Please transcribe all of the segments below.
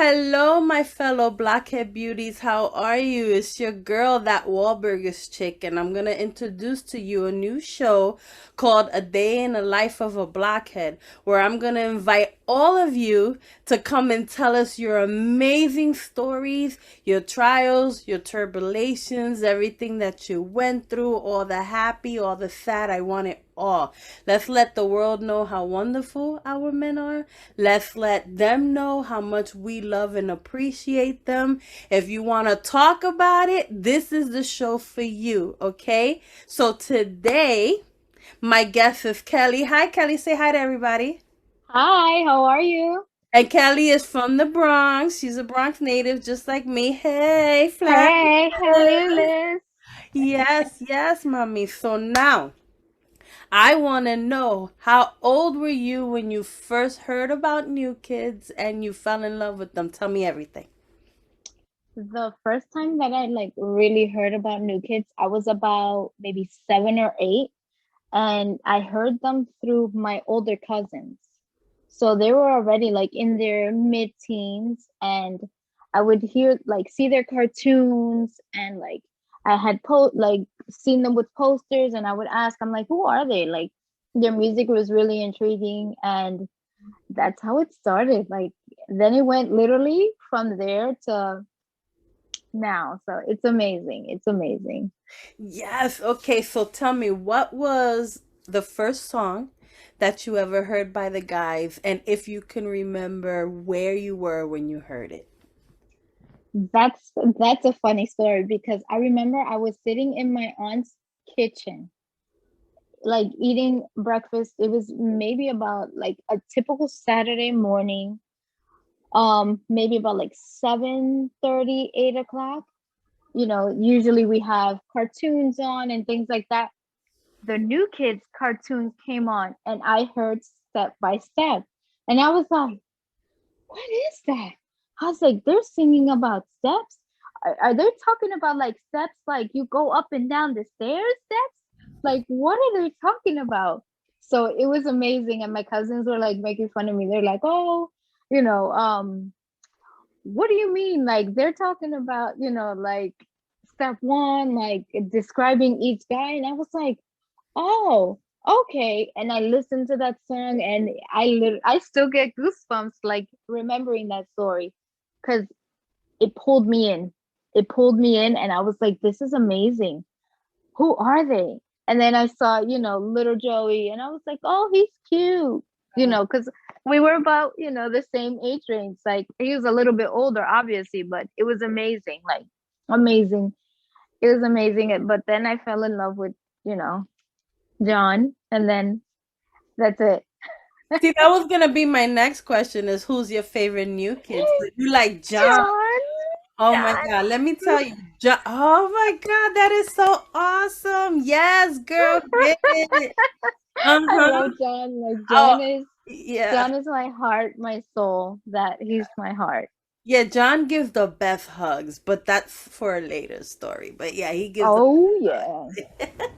Hello, my fellow Blockhead beauties. How are you? It's your girl, that Wahlburgers chick, and I'm gonna introduce to you a new show called A Day in the Life of a Blockhead, where I'm gonna invite all of you to come and tell us your amazing stories, your trials, your tribulations, everything that you went through, all the happy, all the sad. I want it all. Let's let the world know how wonderful our men are. Let's let them know how much we love and appreciate them. If you want to talk about it, this is the show for you, okay? So today, my guest is Kelly. Hi, Kelly. Say hi to everybody. Hi, how are you? And Kelly is from the Bronx. She's a Bronx native, just like me. Hey, Flash. Hey, Liz. Yes, yes, mommy. So now, I want to know, how old were you when you first heard about New Kids and you fell in love with them? Tell me everything. The first time that I really heard about New Kids, I was about maybe 7 or 8, and I heard them through my older cousins. So they were already in their mid-teens, and I would see their cartoons, and I had seen them with posters, and I would ask, I'm like, who are they? Like their music was really intriguing, and that's how it started. Then it went literally from there to now. So it's amazing. It's amazing. Yes. Okay. So tell me, what was the first song that you ever heard by the guys, and if you can remember where you were when you heard it? That's a funny story because I remember I was sitting in my aunt's kitchen, eating breakfast. It was maybe about a typical Saturday morning, maybe about 7:30, 8 o'clock. Usually we have cartoons on and things like that. The New Kids cartoons came on, and I heard Step by Step. And I was like, what is that? I was like, they're singing about steps. Are they talking about steps you go up and down the stairs steps? What are they talking about? So it was amazing. And my cousins were making fun of me. They're like, oh, you know, um, what do you mean? They're talking about, step one, describing each guy. And I was like, oh, okay. And I listened to that song, and I still get goosebumps remembering that story because it pulled me in. It pulled me in, and I was like, this is amazing. Who are they? And then I saw, little Joey, and I was like, oh, he's cute. Because we were about, the same age range. He was a little bit older, obviously, but it was amazing. Amazing. It was amazing. But then I fell in love with, you know, John, and then that's it. See, that was gonna be my next question: is who's your favorite New Kids? So you like John? John, Oh my John. God, let me tell you, John. Oh my God, that is so awesome. Yes, girl, get it. I Uh-huh. love John. Oh, yeah. John is my heart, my soul. That he's my heart. Yeah, John gives the best hugs, but that's for a later story. But yeah, he gives the Oh best yeah. hugs.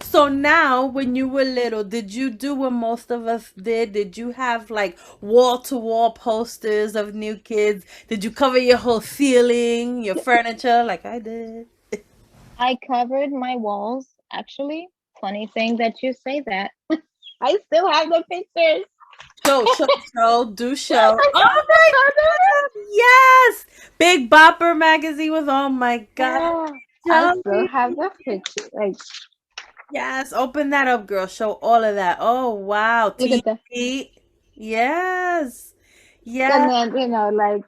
So now, when you were little, did you do what most of us did? Did you have like wall-to-wall posters of New Kids? Did you cover your whole ceiling, your furniture like I did? I covered my walls. Actually, funny thing that you say that. I still have the pictures. Show, show, show, do show. I Oh my God, yes! Big Bopper magazine was, oh my God. still I Show still me. have the picture. Yes, open that up, girl. Show all of that. Oh wow, Look at the TV. Yes, and yes. then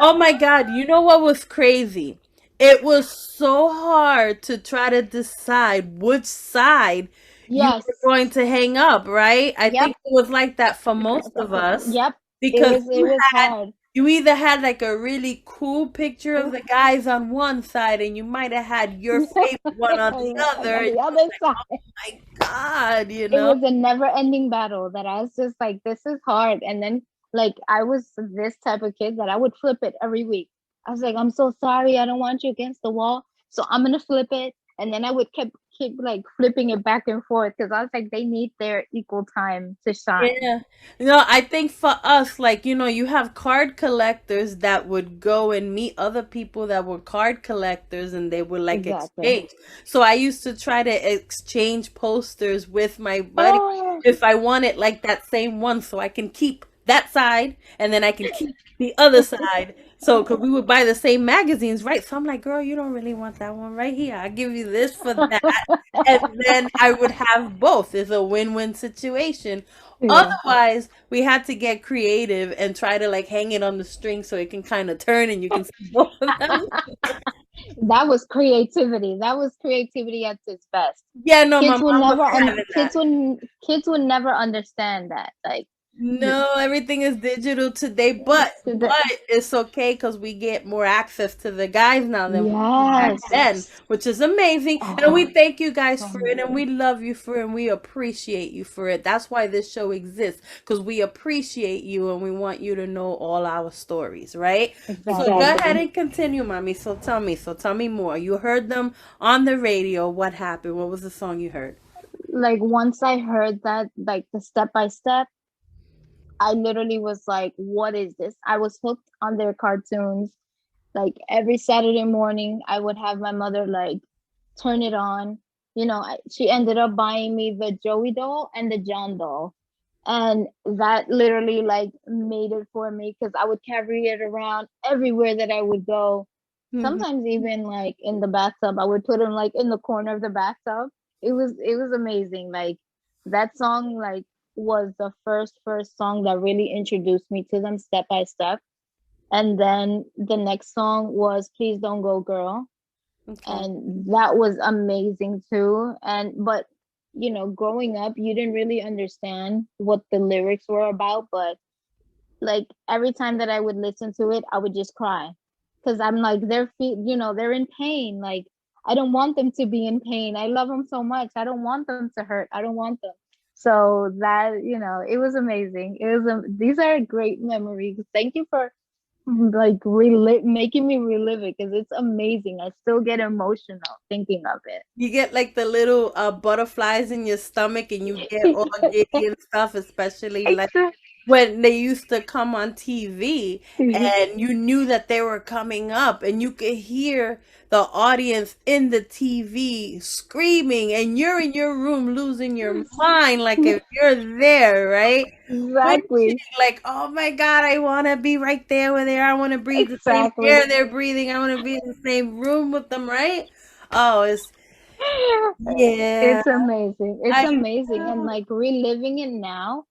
Oh my God, you know what was crazy? It was so hard to try to decide which side you yes. were going to hang up, right? I Yep. think it was like that for most of us Yep. It because was it was hard. you either had like a really cool picture of the guys on one side and you might have had your favorite one on the And other. on And the you was other like, side, my God, you it know? was a never-ending battle that I was just like, this is hard. And then I was this type of kid that I would flip it every week. I was like, I'm so sorry, I don't want you against the wall, so I'm gonna flip it. And then I would keep like flipping it back and forth because I was like, they need their equal time to shine. Yeah. No, I think for us, like, you have card collectors that would go and meet other people that were card collectors and they would like Exactly. exchange. So I used to try to exchange posters with my buddy Oh, if I wanted like that same one so I can keep that side and then I can keep the other side. So, because we would buy the same magazines, right? So I'm like, girl, you don't really want that one right here. I'll give you this for that. And then I would have both. It's a win-win situation. yeah. Otherwise, we had to get creative and try to like hang it on the string so it can kind of turn and you can see both of them. That was creativity. That was creativity at its best. Yeah, no, my Kids would mom was never having that. kids would never understand that. Like th- No, everything is digital today, but the, it's okay because we get more access to the guys now than we did back yes. then, which is amazing. And we Oh, thank you guys so for it, and amazing. we love you for it, and we appreciate you for it. That's why this show exists because we appreciate you and we want you to know all our stories, right? So go Exactly. ahead and continue, mommy. So tell me more. You heard them on the radio. What happened? What was the song you heard? Like once I heard that, like the step by step, I literally was like, what is this? I was hooked on their cartoons. Like every Saturday morning, I would have my mother like turn it on. She ended up buying me the Joey doll and the John doll. And that literally like made it for me because I would carry it around everywhere that I would go. Mhm. Sometimes even like in the bathtub, I would put him like in the corner of the bathtub. It was amazing. Like that song like was the first song that really introduced me to them step by step. And then the next song was Please Don't Go Girl, Okay. and that was amazing too. And but growing up, you didn't really understand what the lyrics were about, but like every time that I would listen to it, I would just cry because I'm like they're in pain. Like I don't want them to be in pain. I love them so much. I don't want them to hurt. I don't want them. So that it was amazing. These are great memories. Thank you for like making me relive it because it's amazing. I still get emotional thinking of You get like the little butterflies in your stomach and you get all it. giddy and stuff, especially like Exactly. when they used to come on TV and you knew that they were coming up and you could hear the audience in the TV screaming and you're in your room losing your mind like if you're there, right? Wishing Exactly. like, oh my God, I want to be right there with her. I want to breathe the same Exactly. air they're breathing. I want to be in the same room with them, right? Oh, yeah, It's amazing. It's I amazing. And know. like reliving it now,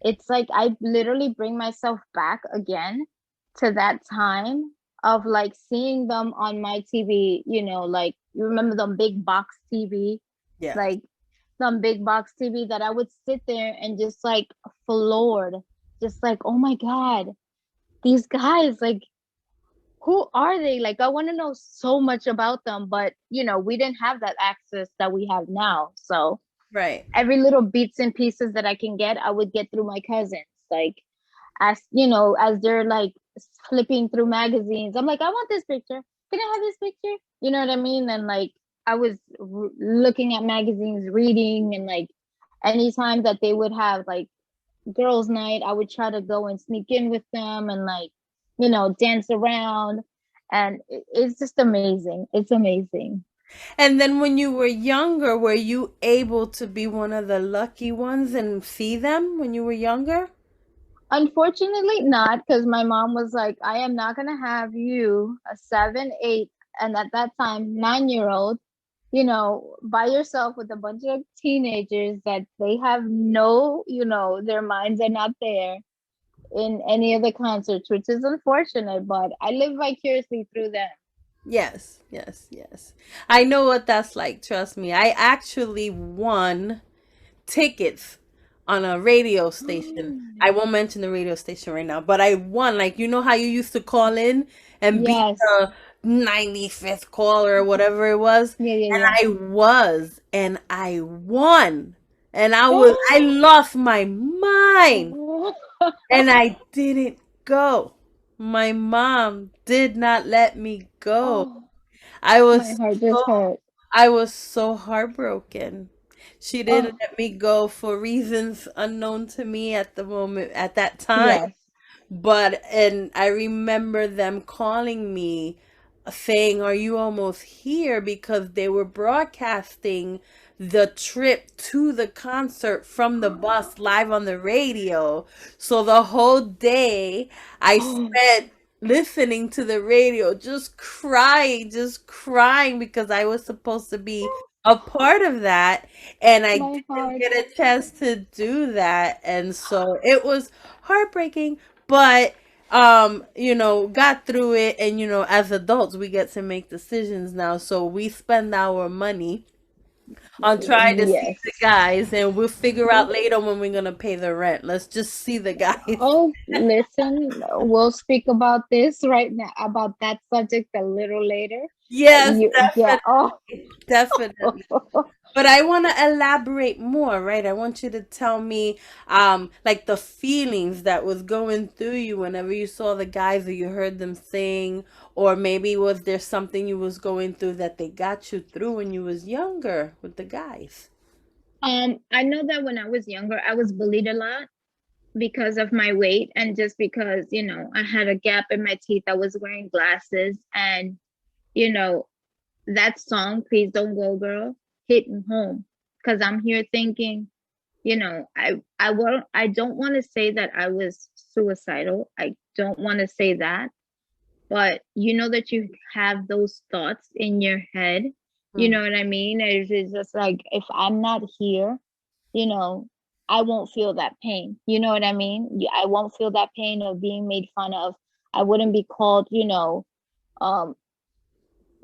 it's like I literally bring myself back again to that time of like seeing them on my TV, like you remember the big box TV, Yeah. like some big box TV that I would sit there and just like floored, just like, oh my God, these guys, like who are they? Like, I want to know so much about them, but we didn't have that access that we have now. So Right. every little bits and pieces that I can get, I would get through my cousins. Like, as they're like flipping through magazines, I'm like, I want this picture. Can I have this picture? You know what I mean? And like, I was looking at magazines, reading, and like, anytime that they would have like girls' night, I would try to go and sneak in with them and like, dance around. And it's just amazing. It's amazing. And then when you were younger, were you able to be one of the lucky ones and see them when you were younger? Unfortunately, not because my mom was like, I am not going to have you, a 7, 8, and at that time, 9-year old, by yourself with a bunch of teenagers that they have their minds are not there in any of the concerts, which is unfortunate, but I live vicariously through them. Yes, yes, yes. I know what that's like, trust me. I actually won tickets on a radio station. I won't mention the radio station right now, but I won. Like, you know how you used to call in and be Yes. the 95th caller or whatever it was? Yeah, yeah, And yeah. and I won. And I lost my mind and I didn't go. My mom did not let me go. Oh, I my was heart so just hurt. I was so heartbroken. She didn't Oh, let me go for reasons unknown to me at the moment, at that time. yes. But, and I remember them calling me saying, "Are you almost here?" Because they were broadcasting the trip to the concert from the bus live on the radio. So the whole day I Oh, spent listening to the radio, just crying because I was supposed to be a part of that and I my didn't heart. get a chance to do that. And so it was heartbreaking, but got through it. And as adults we get to make decisions now, so we spend our money on trying to see Yes. the guys, and we'll figure out later when we're gonna pay the rent. Let's just see the guys. Oh, listen, we'll speak about this right now, about that subject a little later. Yes, Yeah. Oh, definitely. But I want to elaborate more, right? I want you to tell me, like the feelings that was going through you whenever you saw the guys or you heard them sing, or maybe was there something you was going through that they got you through when you was younger with the guys? I know that when I was younger, I was bullied a lot because of my weight and just because, I had a gap in my teeth. I was wearing glasses and, you know, that song, Please Don't Go Girl, hit home because I'm here thinking, I don't want to say that I was suicidal. I don't want to say that, but you know that you have those thoughts in your head. You Mm, know what I mean? It's just like if I'm not here, you know, I won't feel that pain. You know what I mean? I won't feel that pain of being made fun of. I wouldn't be called, um,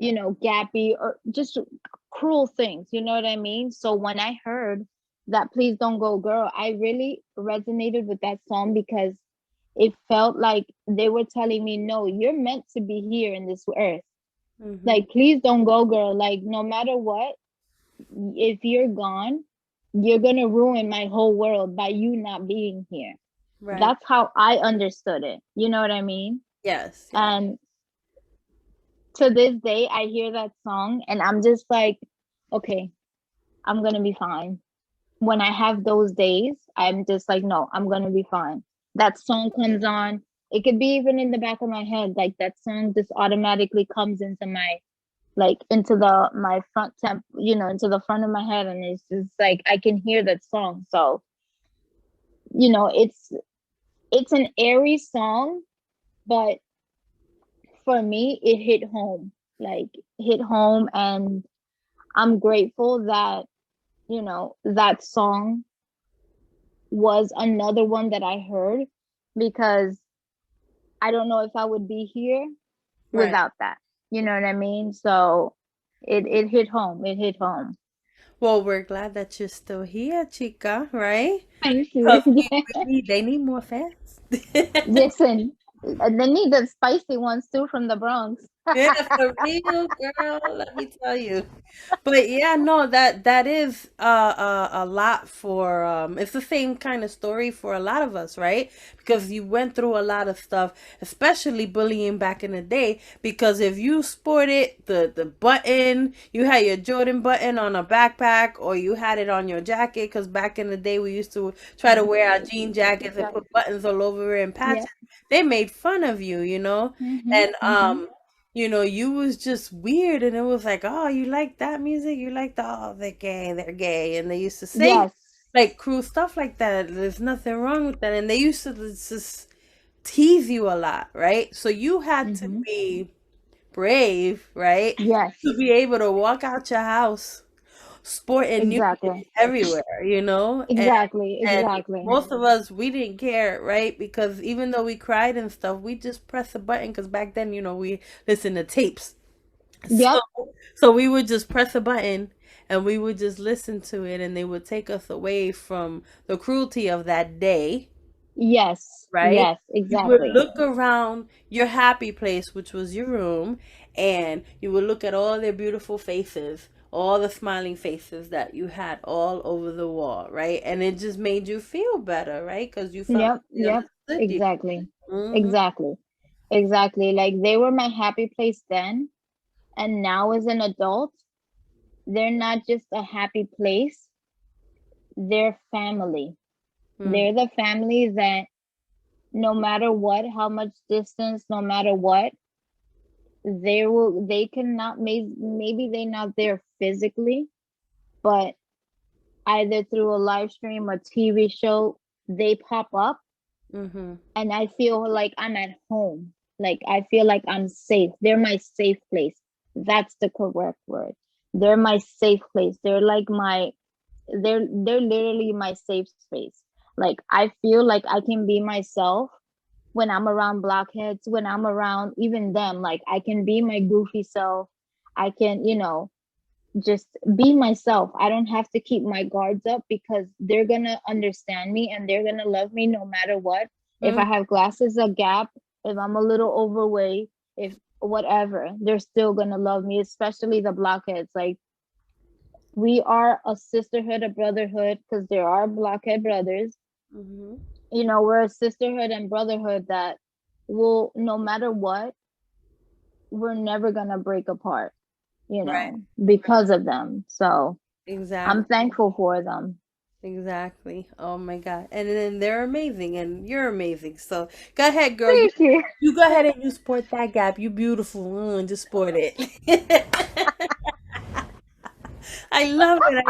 gappy or just cruel things. You know what I mean? So when I heard that Please Don't Go Girl, I really resonated with that song because it felt like they were telling me, no, you're meant to be here in this earth. mm-hmm. Like, please don't go, girl. Like, no matter what, if you're gone, you're gonna ruin my whole world by you not being here. Right. That's how I understood it. You know what I mean? Yes, yes. And to this day, I hear that song and I'm just like, okay, I'm gonna be fine. When I have those days, I'm just like, no, I'm gonna be fine. That song comes on. It could be even in the back of my head, like that song just automatically comes into into the my front temp, into the front of my head, and it's just like I can hear that song. So, it's an airy song, but for me, it hit home. Like hit home, and I'm grateful that, that song was another one that I heard because I don't know if I would be here Right. without that. You know what I mean? So it hit home. It hit home. Well, we're glad that you're still here, chica, right? Thank you. Because they need more fans. Listen, they need the spicy ones too from the Bronx. Yeah, for real, girl. Let me tell you. But yeah, no, that is a lot for it's the same kind of story for a lot of us, right? Because you went through a lot of stuff, especially bullying back in the day. Because if you sported the button, you had your Jordan button on a backpack, or you had it on your jacket. Because back in the day, we used to try to wear our jean jackets and put buttons all over it and patches. Yep. They made fun of you, Mm-hmm. and Mm-hmm. you was just weird, and it was like, oh, you like that music? You like oh, they're gay, and they used to say Yes. like cruel stuff like that. There's nothing wrong with that, and they used to just tease you a lot, right? So you had to Mm-hmm. be brave, right, Yes. to be able to walk out your house sporting Exactly. nudity everywhere, Exactly. and Exactly. most of us, we didn't care, right? Because even though we cried and stuff, we just press a button. Because back then, we listened to tapes, so Yep. we would just press a button and we would just listen to it, and they would take us away from the cruelty of that day, Yes. right? Yes. You would Exactly. look around your happy place, which was your room, and you would look at all their beautiful faces, all the smiling faces that you had all over the wall, right? And it just made you feel better, right? Because you felt Yep. like they Yep. understood you. Exactly. Hmm. Exactly. Exactly. Like they were my happy place then, and now as an adult, they're not just a happy place, they're family. Mm, They're the family that no matter what, how much distance, no matter what, they cannot, maybe they're not there physically, but either through a live stream or TV show, they pop up mm-hmm. and I feel like I'm at home. Like I feel like I'm safe. They're my safe place. That's the correct word. They're my safe place. They're literally my safe space. Like I feel like I can be myself when I'm around blockheads, when I'm around even them. Like I can be my goofy self. I can, just be myself. I don't have to keep my guards up because they're gonna understand me and they're gonna love me no matter what. If I Mm, have glasses a gap, if I'm a little overweight, if whatever, they're still gonna love me, especially the blockheads. Like we are a sisterhood, a brotherhood, because there are blockhead brothers. mm-hmm. We're a sisterhood and brotherhood that will, no matter what, we're never gonna break apart, Right. because of them. So I'm Exactly. thankful for them. Exactly. Oh my God. And then they're amazing and you're amazing. So go ahead, girl. You Thank you. you go ahead and you sport that gap. You beautiful. Just sport it. I love it.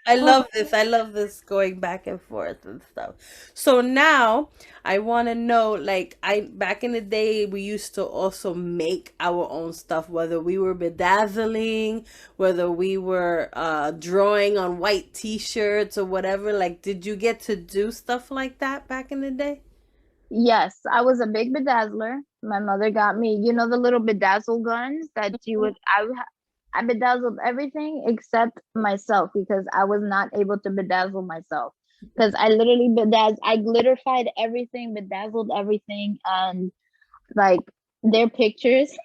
I love this. I love this going back and forth and stuff. So now I want to know, like, I back in the day we used to also make our own stuff, whether we were bedazzling, whether we were drawing on white t-shirts or whatever. Like, did you get to do stuff like that back in the day? Yes, I was a big bedazzler. My mother got me, the little bedazzle guns that you would. I bedazzled everything except myself because I was not able to bedazzle myself. Because I literally I glitterified everything, bedazzled everything, and like their pictures.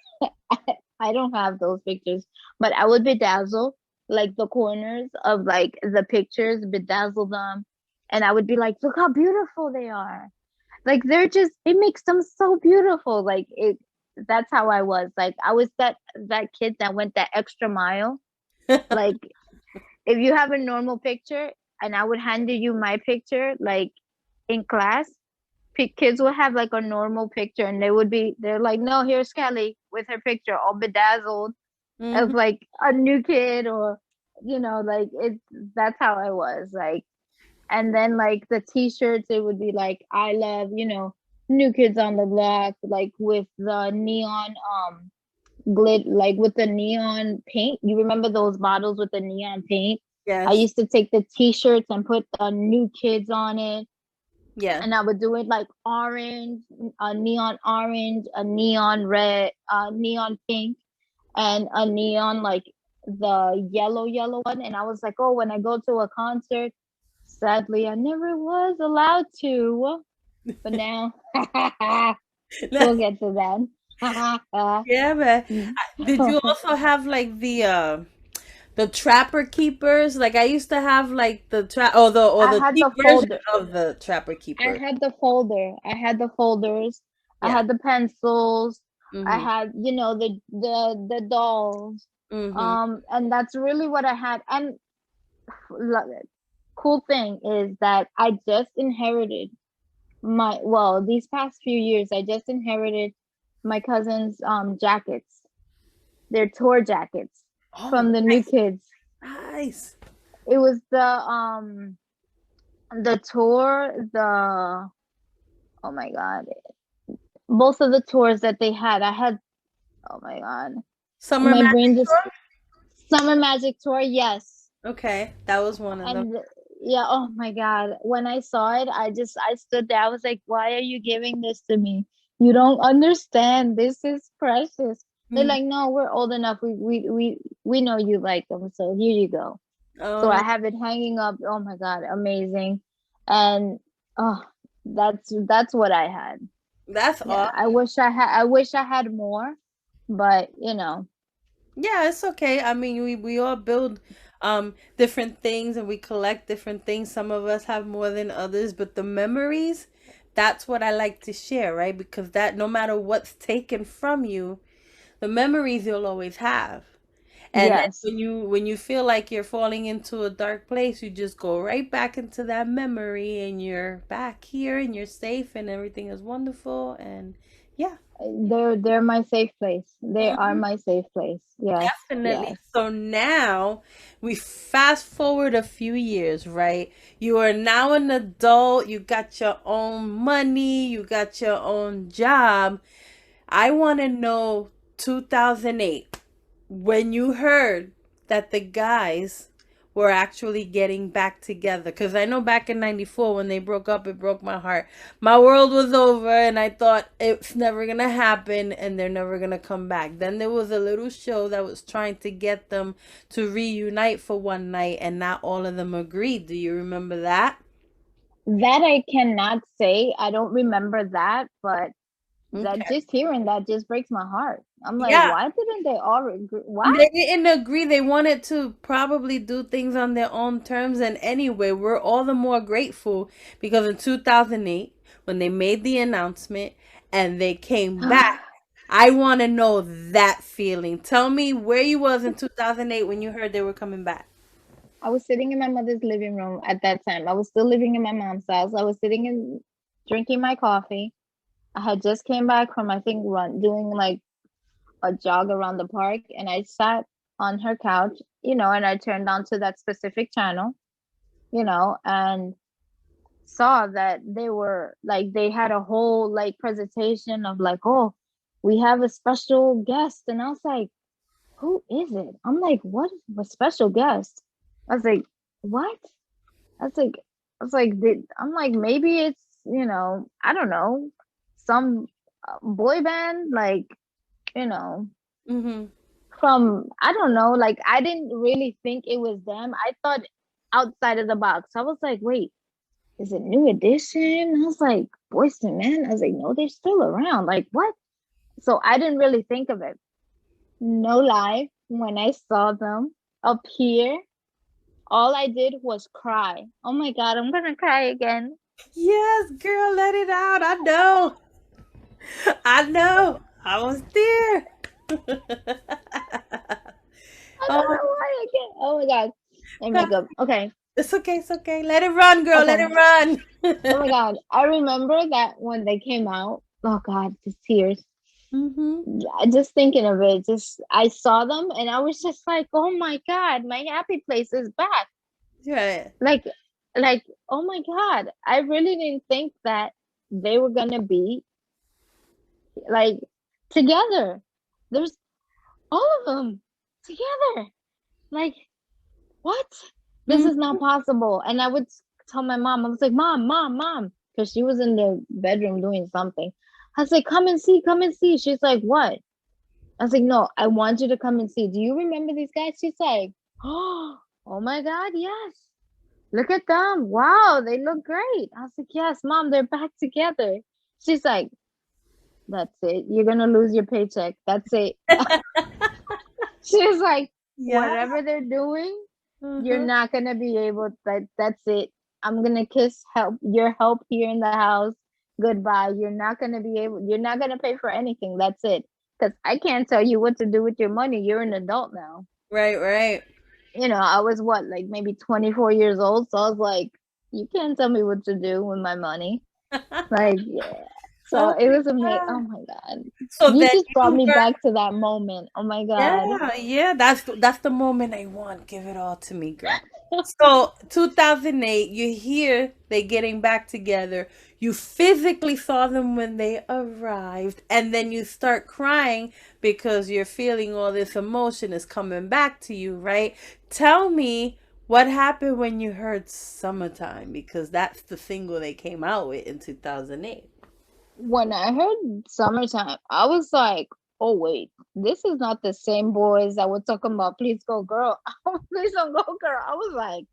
I don't have those pictures, but I would bedazzle like the corners of like the pictures, bedazzle them, and I would be like, look how beautiful they are. Like they're just, it makes them so beautiful. Like it, that's how I was. Like I was that kid that went that extra mile. Like if you have a normal picture and I would hand you my picture, like in class, kids would have like a normal picture and they're like, no, here's Kelly with her picture all bedazzled Hmm. of like a new kid, or like it's that's how I was. Like, and then like the t-shirts, it would be like I love, New Kids on the Block, like with the neon like with the neon paint. You remember those bottles with the neon paint? I Yes. used to take the t-shirts and put the New Kids on it, Yeah. and I would do it like orange, a neon red, neon pink, and a neon like the yellow one. And I was like, oh, when I go to a concert, sadly I never was allowed to, but now we'll get to that. Yeah, man. Did you also have like the trapper keepers? Like I used to have like the trap or I the had cheap the version folder. of the trapper I keepers. had the folder. I had the folders. I Yeah. had the pencils. I Mhm. had, the dolls. Mhm. And that's really what I had. And cool thing is that I just inherited these past few years, I just inherited my cousin's jackets. Their tour jackets Oh, from the New nice. Kids. Nice. It was the tour, the oh my god, both of the tours that they had. I had, oh my god, Summer my Magic brain just, Tour? Summer Magic Tour, yes. Okay, that was one of them. And yeah, oh my god, when I saw it, I stood there. I was like, why are you giving this to me? You don't understand, this is precious. They're Mm. like, no, we're old enough, we know you like them, so here you go. So I Oh, have it hanging up. Oh my god, amazing. And oh, that's what I had. that's Yeah, awesome. I wish I had more, but Yeah, it's okay. I mean, we all build different things and we collect different things. Some of us have more than others, but the memories, that's what I like to share, right? Because that no matter what's taken from you, the memories you'll always have. And then Yes. when you feel like you're falling into a dark place, you just go right back into that memory and you're back here and you're safe and everything is wonderful and yeah. They're my safe place. They are my safe place. Yes. Definitely. Yes. So now we fast forward a few years, right? You are now an adult, you got your own money, you got your own job. I want to know 2008 when you heard that the guys were actually getting back together. Because I know back in 94 when they broke up, it broke my heart. My world was over, and I thought it's never going to happen and they're never going to come back. Then there was a little show that was trying to get them to reunite for one night, and not all of them agreed. Do you remember that? That I cannot say. I don't remember that, but that Okay. just hearing that just breaks my heart. I'm like, Yeah. why didn't they all agree? What? They didn't agree. They wanted to probably do things on their own terms. And anyway, we're all the more grateful because in 2008, when they made the announcement and they came back, I want to know that feeling. Tell me where you was in 2008 when you heard they were coming back. I was sitting in my mother's living room at that time. I was still living in my mom's house. I was sitting in drinking my coffee. I had just came back from I think doing like a jog around the park, and I sat on her couch, and I turned on to that specific channel, and saw that they were like they had a whole like presentation of like, oh, we have a special guest, and I was like, who is it? I'm like, what is a special guest? I was like, what? I was like, I'm like, maybe it's, I don't know, some boy band, like, you know, Mm-hmm. from, I don't know, like, I didn't really think it was them. I thought outside of the box. I was like, wait, is it New Edition? I was like, Boys to Men? I was like, no, they're still around. Like, what? So I didn't really think of it. No lie, when I saw them appear, all I did was cry. Oh my God, I'm gonna cry again. Yes, girl, let it out. I know. I know. I was there. I don't Oh, know why I can't. Oh my God. And makeup. Okay. it's okay. It's okay. Let it run, girl. Let Okay. it run. Oh my God. I remember that when they came out. Oh God, just tears. Mm-hmm. Yeah, just thinking of it, just I saw them and I was just like, oh my God, my happy place is back. Right. Like, oh my God. I really didn't think that they were gonna be like together. There's all of them together. Like, what? This is not possible. And I would tell my mom, I was like, Mom, because she was in the bedroom doing something. I was like, come and see, come and see. She's like, what? I was like, no, I want you to come and see. Do you remember these guys? She's like, oh my God, yes. Look at them. Wow, they look great. I was like, yes, Mom, they're back together. She's like, that's it. You're gonna lose your paycheck. That's it. She was like, Yeah. whatever they're doing, you're Mm-hmm. not gonna be able that's it. I'm gonna kiss your help here in the house. Goodbye. You're not gonna pay for anything. That's it. Because I can't tell you what to do with your money. You're an adult now. Right, right. I was what, like maybe 24 years old. So I was like, you can't tell me what to do with my money. Like, yeah. So Oh it my was amazing. Oh God. my God. So You then just brought you me were, back to that moment. Oh my God. yeah, yeah, that's the moment I want. Give it all to me, girl. So 2008, you hear they getting back together. You physically saw them when they arrived, and then you start crying because you're feeling all this emotion is coming back to you, right? Tell me what happened when you heard Summertime because that's the single they came out with in 2008. When I heard Summertime, I was like, oh wait, this is not the same boys that were talking about Please Go Girl. Please Don't Go Girl. I was like,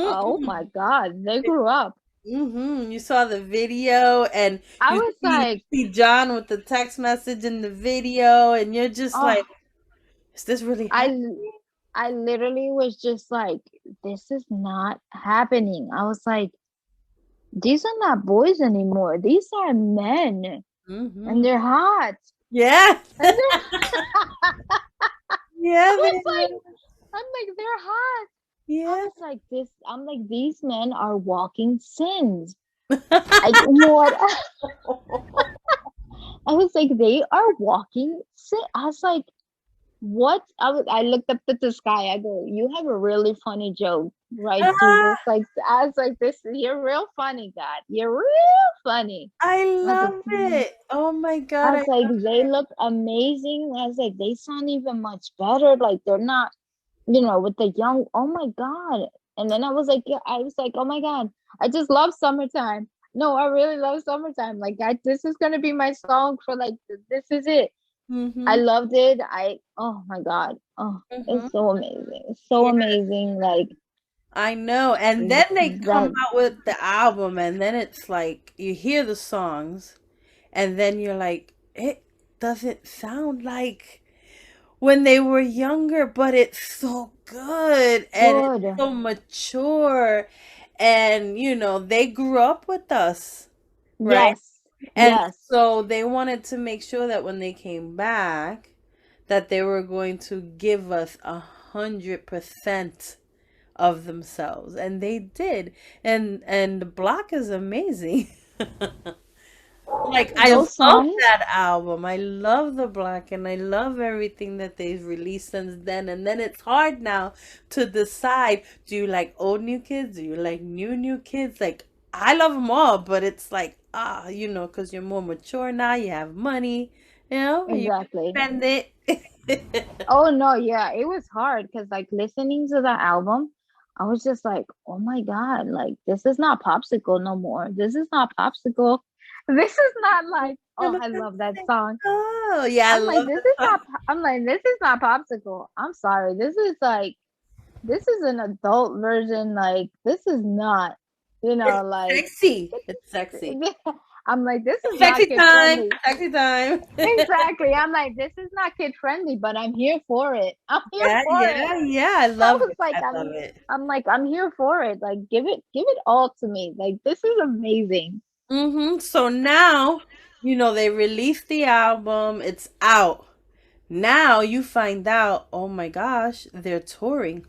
oh Mm-mm. my God, they grew up. You saw the video and I you was see, like, you see John with the text message in the video, and you're just oh, like, is this really I happening? I literally was just like, this is not happening. I was like, these are not boys anymore. These are men, and Mm-hmm. they're hot. Yeah. And they're Yeah, was they like, were. I'm like, they're hot. I Yeah. was like, this. I'm like, these men are walking sins. Like what? I was like, they are walking sin. I was like, what? I looked up at the sky. I go, you have a really funny joke, right, Jesus? Ah, Like I was like, this. You're real funny, God. You're real funny. I I was like, love it. Oh my I God, was like, they look amazing. I was like, they sound even much better. Like they're not, with the young. Oh my God. And then I was like, yeah, I was like, oh my God, I just love summertime. No, I really love summertime. Like this is gonna be my song for like this is it. I Mm-hmm. loved it. Oh my God. Oh, Mm-hmm. it's so amazing. It's so Yeah, amazing. Like I know. And then they come that. out with the album, and then it's like you hear the songs, and then you're like, it doesn't sound like when they were younger, but it's so good and it's Good. so mature. And, they grew up with us, right? Yes. And Yes. so they wanted to make sure that when they came back, that they were going to give us 100% of themselves. And they did. And the block is amazing. Like I Those love songs. that album. I love the Black and I love everything that they've released since then. And then it's hard now to decide, do you like old new kids? Do you like new kids? Like I love them all, but it's like because you're more mature now, you have money, you can Exactly. spend it. Oh no, yeah, it was hard because like listening to that album, I was just like, oh my God, like this is not popsicle no more. This is not popsicle. This is not like, oh, I love that song. Oh yeah, I love the song. I'm like, this is not popsicle. I'm sorry. This is an adult version. Like, this is not, It's like sexy. It's sexy. I'm like, this is not Sexy kid time. friendly. Sexy time. Exactly. I'm like, this is not kid friendly, but I'm here for it. I'm here Yeah, for it. yeah, yeah. I I love was it. like, I love it. I'm here for it. Like, give it all to me. Like, this is amazing. So now, they released the album. It's out. Now you find out, oh my gosh, they're touring.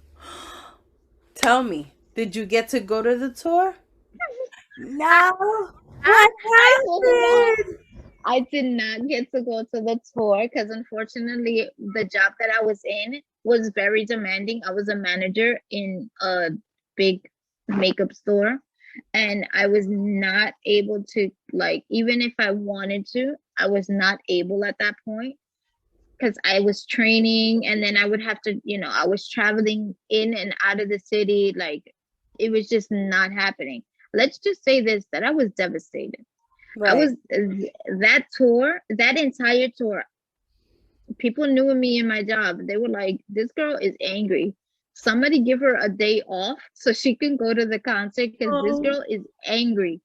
Tell me, did you get to go to the tour? No. What I did not. happened? I did not get to go to the tour because unfortunately the job that I was in was very demanding. I was a manager in a big makeup store and I was not able to like even if I wanted to, I was not able at that point because I was training and then I would have to, I was traveling in and out of the city like it was just not happening. Let's just say this that I was devastated. I Right. was that tour, that entire tour. People knew me in my job. They were like, "This girl is angry. Somebody give her a day off so she can go to the concert because this Oh, girl is angry."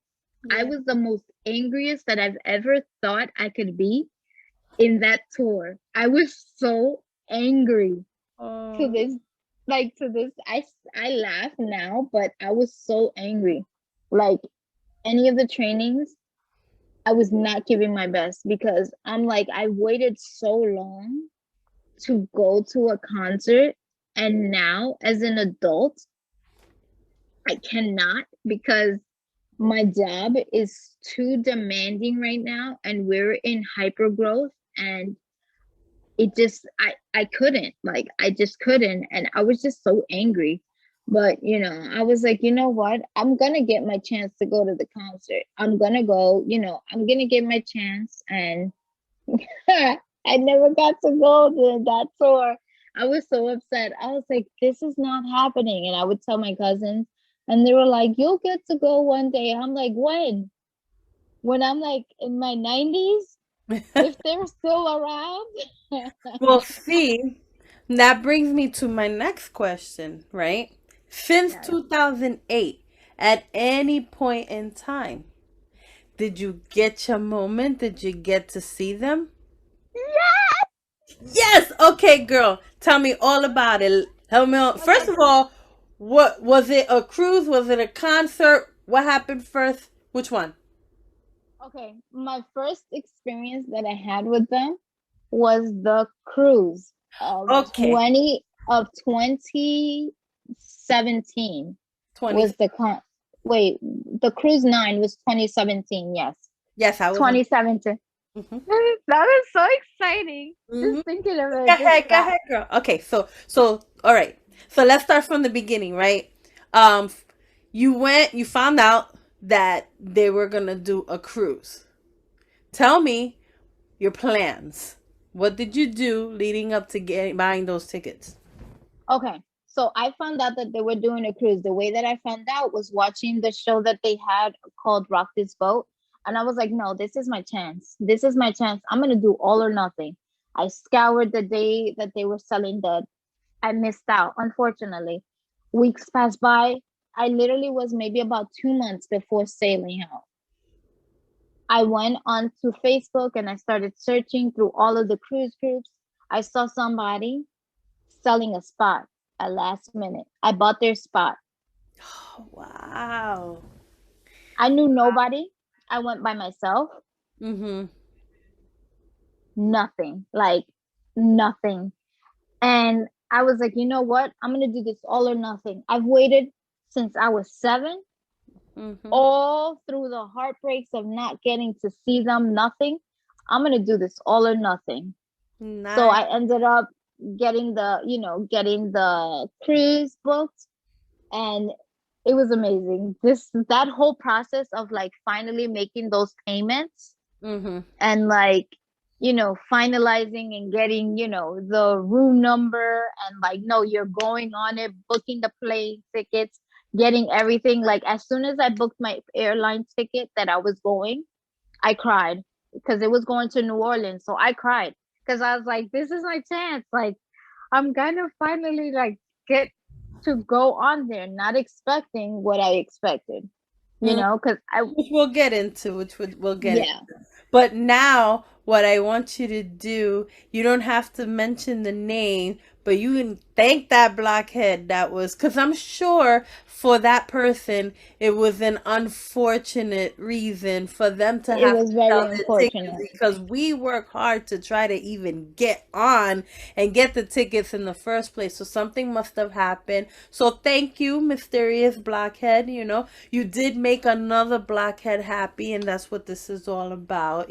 I yeah. was the most angriest that I've ever thought I could be in that tour. I was so angry to Oh, this, to this. I laugh now, but I was so angry. Like any of the trainings, I was not giving my best because I'm like, I waited so long to go to a concert. And now, as an adult, I cannot because my job is too demanding right now. And we're in hyper growth. And I couldn't, like, I just couldn't. And I was just so angry. But, I was like, you know what? I'm going to get my chance to go to the concert. I'm going to go, I'm going to get my chance. And I never got to go to that tour. I was so upset. I was like, this is not happening. And I would tell my cousins, and they were like, you'll get to go one day. I'm like, when? When I'm like in my 90s? If they're still around? well, see, that brings me to my next question, right? Since Yes. 2008, at any point in time, did you get your moment? Did you get to see them? Yes. Okay, girl. Tell me all about it. Tell me. First Okay. of all, what was it? A cruise? Was it a concert? What happened first? Which one? Okay. My first experience that I had with them was the cruise. of Okay, 2017 20. was the wait, the cruise 9 was 2017, yes. Yes, I was on. 2017. Hmm. That is so exciting. Hmm. Just thinking of Go it, just ahead, go that. ahead, girl. Okay, so all right. So let's start from the beginning, right? Um, you went, you found out that they were gonna do a cruise. Tell me your plans. What did you do leading up to getting buying those tickets? Okay. So I found out that they were doing a cruise. The way that I found out was watching the show that they had called Rock This Boat. And I was like, no, this is my chance. This is my chance. I'm going to do all or nothing. I scoured the day that they were selling the. I missed out, unfortunately. Weeks passed by. I literally was maybe about 2 months before sailing out. I went onto Facebook and I started searching through all of the cruise groups. I saw somebody selling a spot at last minute. I bought their spot. Oh, wow. I knew nobody. I went by myself. Mm-hmm. Nothing. Like nothing. And I was like, you know what? I'm gonna do this all or nothing. I've waited since I was 7, Mm-hmm. all through the heartbreaks of not getting to see them, nothing. I'm gonna do this all or nothing. So Nice. I ended up getting the cruise booked, and it was amazing. This that whole process of like finally making those payments Mm-hmm. and like finalizing and getting the room number, and like, no, you're going on it, booking the plane tickets, getting everything. Like as soon as I booked my airline ticket that I was going, I cried because it was going to New Orleans. So I cried because I was like, this is my chance. Like I'm gonna finally like get to go on there, not expecting what I expected, Mm. because I Which we'll get into, which we'll get into. yeah, But now, what I want you to do, you don't have to mention the name, but you can thank that blockhead that was, because I'm sure for that person, it was an unfortunate reason for them to it have to was very sell their tickets unfortunate. because we work hard to try to even get on and get the tickets in the first place. So something must have happened. So thank you, mysterious blockhead. You did make another blockhead happy, and that's what this is all about.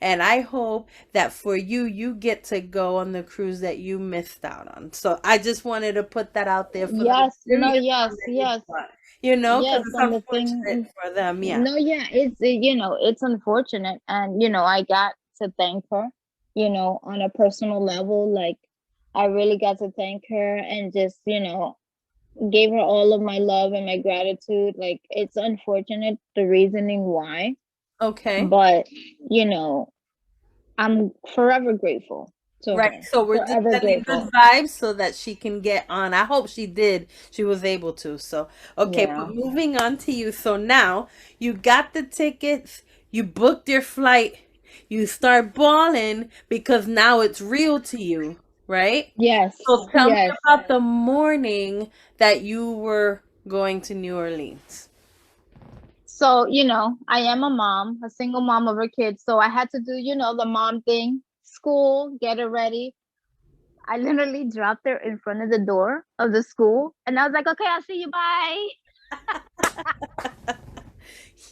And I hope that for you, you get to go on the cruise that you missed out on. So I just wanted to put that out there for the Yes, no, mysterious one yes, that you yes, bought, because yes. it's And the unfortunate thing, for them. Yeah. no, yeah, it's unfortunate. And, I got to thank her, on a personal level. Like, I really got to thank her and just, gave her all of my love and my gratitude. Like, it's unfortunate the reasoning why, Okay. but, you know, I'm forever grateful to Right. her. So we're just Forever sending good grateful. vibes so that she can get on. I hope she did. She was able to. So, okay, but Yeah. moving on to you. So now you got the tickets, you booked your flight, you start balling because now it's real to you, right? Yes. So tell me Yes. about the morning that you were going to New Orleans. So, I am a mom, a single mom of a kid. So I had to do, the mom thing, school, get her ready. I literally dropped her in front of the door of the school, and I was like, okay, I'll see you. Bye.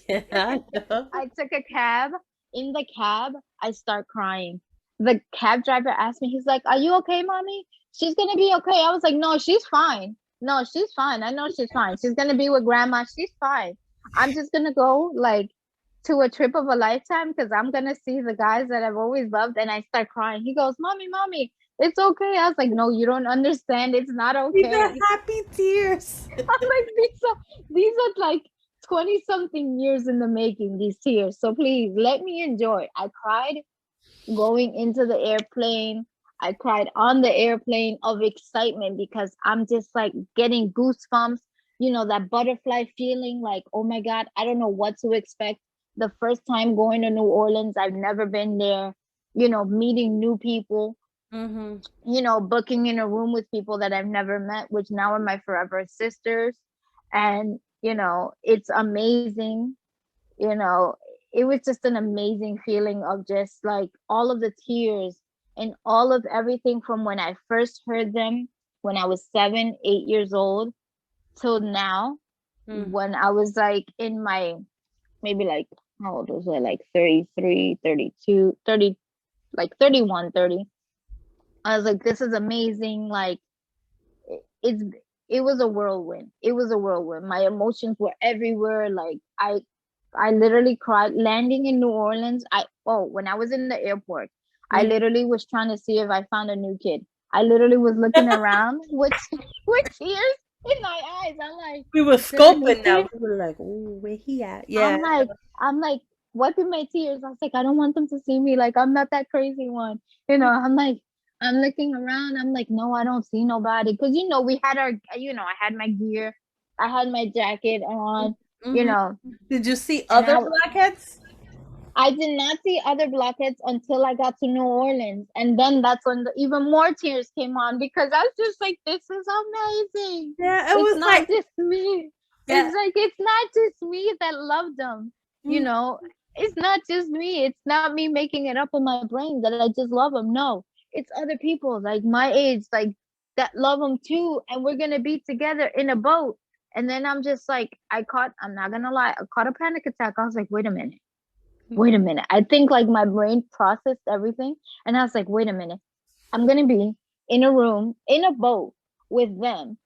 Yeah, I know. I took a cab. In the cab, I start crying. The cab driver asked me, he's like, are you okay, mommy? She's going to be okay. I was like, no, she's fine. No, she's fine. I know she's fine. She's going to be with grandma. She's fine. I'm just going to go like to a trip of a lifetime because I'm going to see the guys that I've always loved. And I start crying. He goes, mommy, it's okay. I was like, no, you don't understand. It's not These are okay. happy tears. I'm like, these are like 20 something years in the making, these tears. So please let me enjoy. I cried going into the airplane. I cried on the airplane of excitement because I'm just like getting goosebumps, that butterfly feeling like, oh my God, I don't know what to expect. The first time going to New Orleans, I've never been there, meeting new people, Mm-hmm. booking in a room with people that I've never met, which now are my forever sisters. And, it's amazing. You know, it was just an amazing feeling of just like all of the tears. and all of everything from when I first heard them when I was 7, 8 years old till now, Mm. when I was like in my maybe like how old was I? Like 33, 32, 30, like 31, 30. I was like, this is amazing. Like it's it was a whirlwind. It was a whirlwind. My emotions were everywhere. Like I literally cried landing in New Orleans. I oh when I was in the airport, I Mm. literally was trying to see if I found a new kid. I literally was looking around with with tears in my eyes. I'm like, We were is there a new scoping now. kid? We were like, "Ooh, where he at?" Yeah. I'm like, I'm like wiping my tears. I was like, I don't want them to see me. Like, I'm not that crazy one. I'm like, I'm looking around. I'm like, no, I don't see nobody. Cause we had I had my gear, I had my jacket on, you Hmm. know, Did you see and other blackheads? I did not see other blockheads until I got to New Orleans. And then that's when even more tears came on because I was just like, this is amazing. Yeah, it It's was not like, just me. yeah. It's like, it's not just me that loved them. You Mm. know, it's not just me. It's not me making it up in my brain that I just love them. No, it's other people like my age, like that love them too. And we're going to be together in a boat. And then I'm just like, I'm not going to lie, I caught a panic attack. I was like, wait a minute. I think like my brain processed everything. And I was like, wait a minute. I'm going to be in a room, in a boat with them,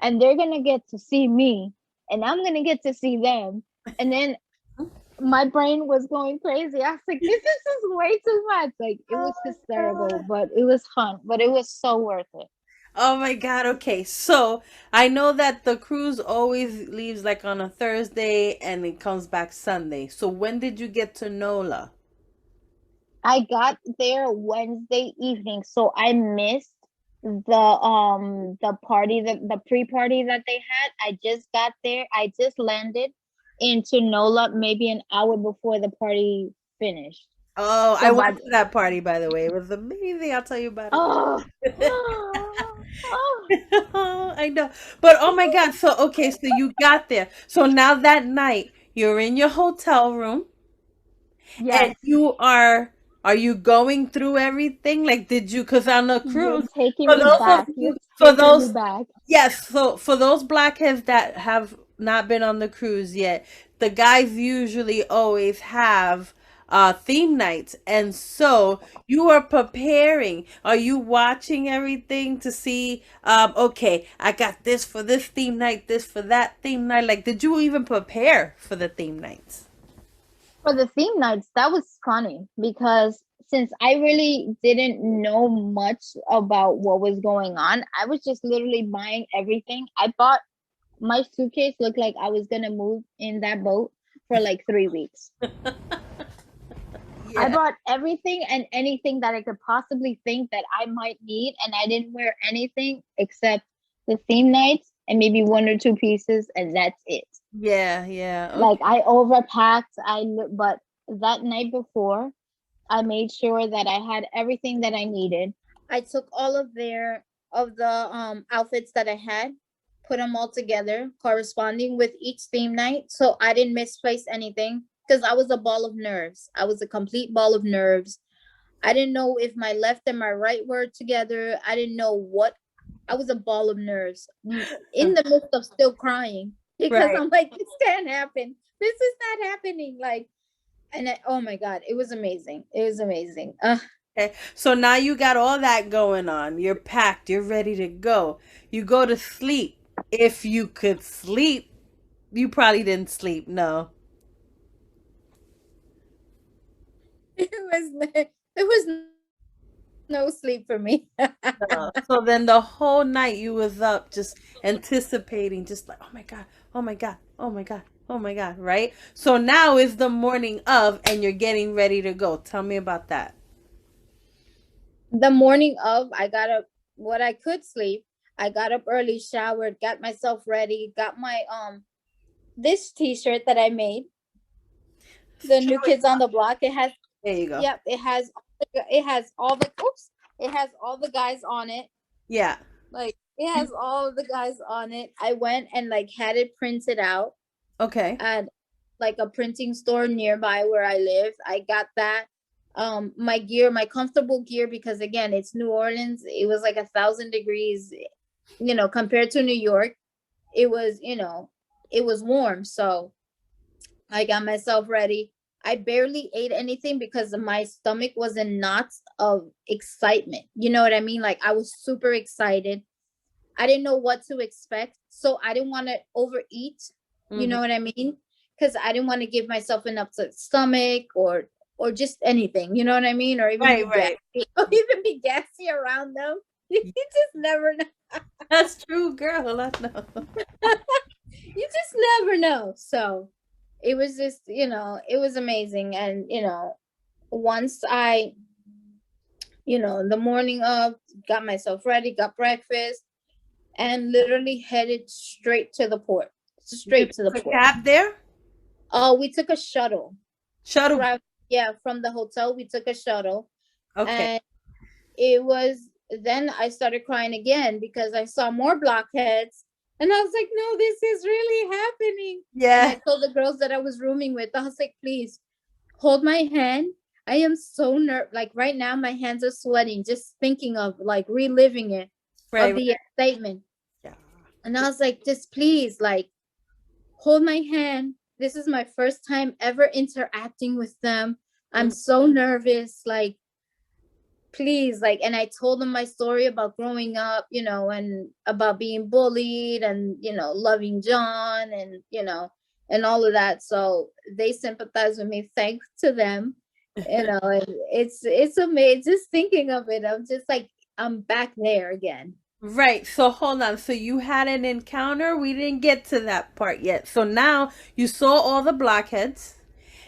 and they're going to get to see me, and I'm going to get to see them. And then my brain was going crazy. I was like, this is just way too much. Like, it Oh was my hysterical, God. but it was fun, but it was so worth it. Oh my God. Okay. So I know that the cruise always leaves like on a Thursday and it comes back Sunday. So when did you get to NOLA? I got there Wednesday evening, so I missed the party, the pre-party that they had. I just got there. I just landed into NOLA maybe an hour before the party finished. Oh, I So went to that party, by the way. It was amazing. I'll tell you about it. oh, oh, I know. But oh my God. So, okay. So you got there. So now that night, you're in your hotel room and yes, are you going through everything? Like, did you, because on the you're cruise, taking for me those of back. You're you, for taking me those, back. yes, so for those blackheads that have not been on the cruise yet, the guys usually always have theme nights. And so you are preparing. Are you watching everything to see, okay, I got this for this theme night, this for that theme night? Like, did you even prepare for the theme nights? For the theme nights, that was funny because since I really didn't know much about what was going on, I was just literally buying everything. I bought my suitcase looked like I was gonna move in that boat for like 3 weeks. I Yeah. bought everything and anything that I could possibly think that I might need, and I didn't wear anything except the theme nights and maybe one or two pieces, and that's it. Yeah, yeah. Like Okay. I overpacked. But that night before, I made sure that I had everything that I needed. I took all of the outfits that I had, put them all together, corresponding with each theme night, so I didn't misplace anything because I was a ball of nerves. I was a complete ball of nerves. I didn't know if my left and my right were together. I didn't know what. I was a ball of nerves in the midst of still crying because Right. I'm like, this can't happen. This is not happening. Like, oh my god, it was amazing. It was amazing. Okay. So now you got all that going on. You're packed. You're ready to go. You go to sleep. If you could sleep, you probably didn't sleep. No. There was no sleep for me. No. So then the whole night you was up just anticipating, just like, oh my God, oh my God, oh my God, oh my God, right? So now is the morning of and you're getting ready to go. Tell me about that. The morning of, I got up what I could sleep. I got up early, showered, got myself ready, got my this t-shirt that I made, the Show new us. kids on the block. It has, There you go. yep, it has all the oops, it has all the guys on it. Yeah. Like it has all of the guys on it. I went and like had it printed out Okay. at like a printing store nearby where I live. I got that. my gear, my comfortable gear, because again, it's New Orleans. It was like 1,000 degrees, compared to New York. It was, it was warm. So I got myself ready. I barely ate anything because my stomach was in knots of excitement. You know what I mean? Like I was super excited. I didn't know what to expect. So I didn't want to overeat. You Mm-hmm. know what I mean? Because I didn't want to give myself an upset stomach or just anything, you know what I mean? Or even Right, be gassy, right. or even be gassy around them. You just never know. That's true, girl. I know. You just never know. So it was just, it was amazing. And, once I, the morning of, got myself ready, got breakfast, and literally headed straight to the port. You Straight to the took a port. cab there? Oh, we took a shuttle. Shuttle. From, yeah, from the hotel, we took a shuttle. Okay. And it was, then I started crying again because I saw more blockheads. And I was like, no, this is really happening. And I Yeah. told the girls that I was rooming with, I was like, please hold my hand. I am so nervous. Like right now, my hands are sweating just thinking of like reliving it, Right, of right. the excitement. Yeah. And I was like, just please, like, hold my hand. This is my first time ever interacting with them. I'm Mhm. so nervous. Like, please, like, and I told them my story about growing up, and about being bullied and, loving John and, and all of that. So they sympathize with me. Thanks to them. And it's amazing just thinking of it. I'm just like, I'm back there again. Right. So hold on. So you had an encounter. We didn't get to that part yet. So now you saw all the blockheads.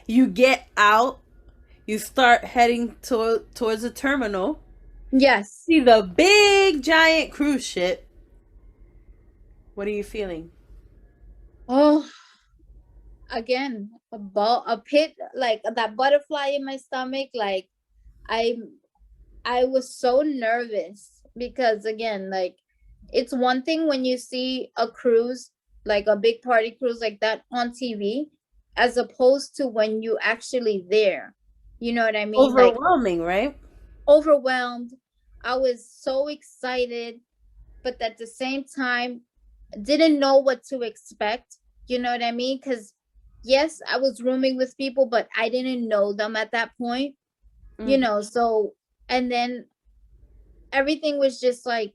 You get out. You start heading towards the terminal. Yes. See the big giant cruise ship. What are you feeling? Oh, again, a pit, like that butterfly in my stomach. Like I I was so nervous because again, like it's one thing when you see a cruise, like a big party cruise like that on TV, as opposed to when you actually there. You know what I mean? Like Overwhelming, right? overwhelmed. I was so excited, but at the same time, didn't know what to expect. You know what I mean? Because yes, I was rooming with people, but I didn't know them at that point. Hmm. So and then everything was just like,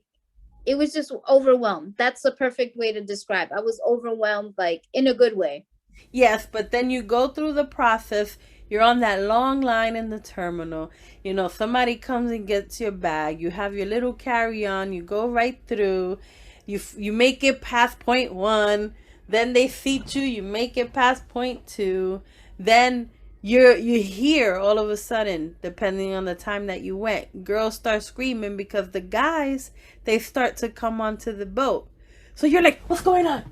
it was just overwhelmed. That's the perfect way to describe. I was overwhelmed, like in a good way. Yes, but then you go through the process. You're on that long line in the terminal. Somebody comes and gets your bag. You have your little carry-on. You go right through. You make it past point one. Then they seat you. You make it past point two. Then you hear all of a sudden, depending on the time that you went, girls start screaming because the guys, they start to come onto the boat. So you're like, what's going on?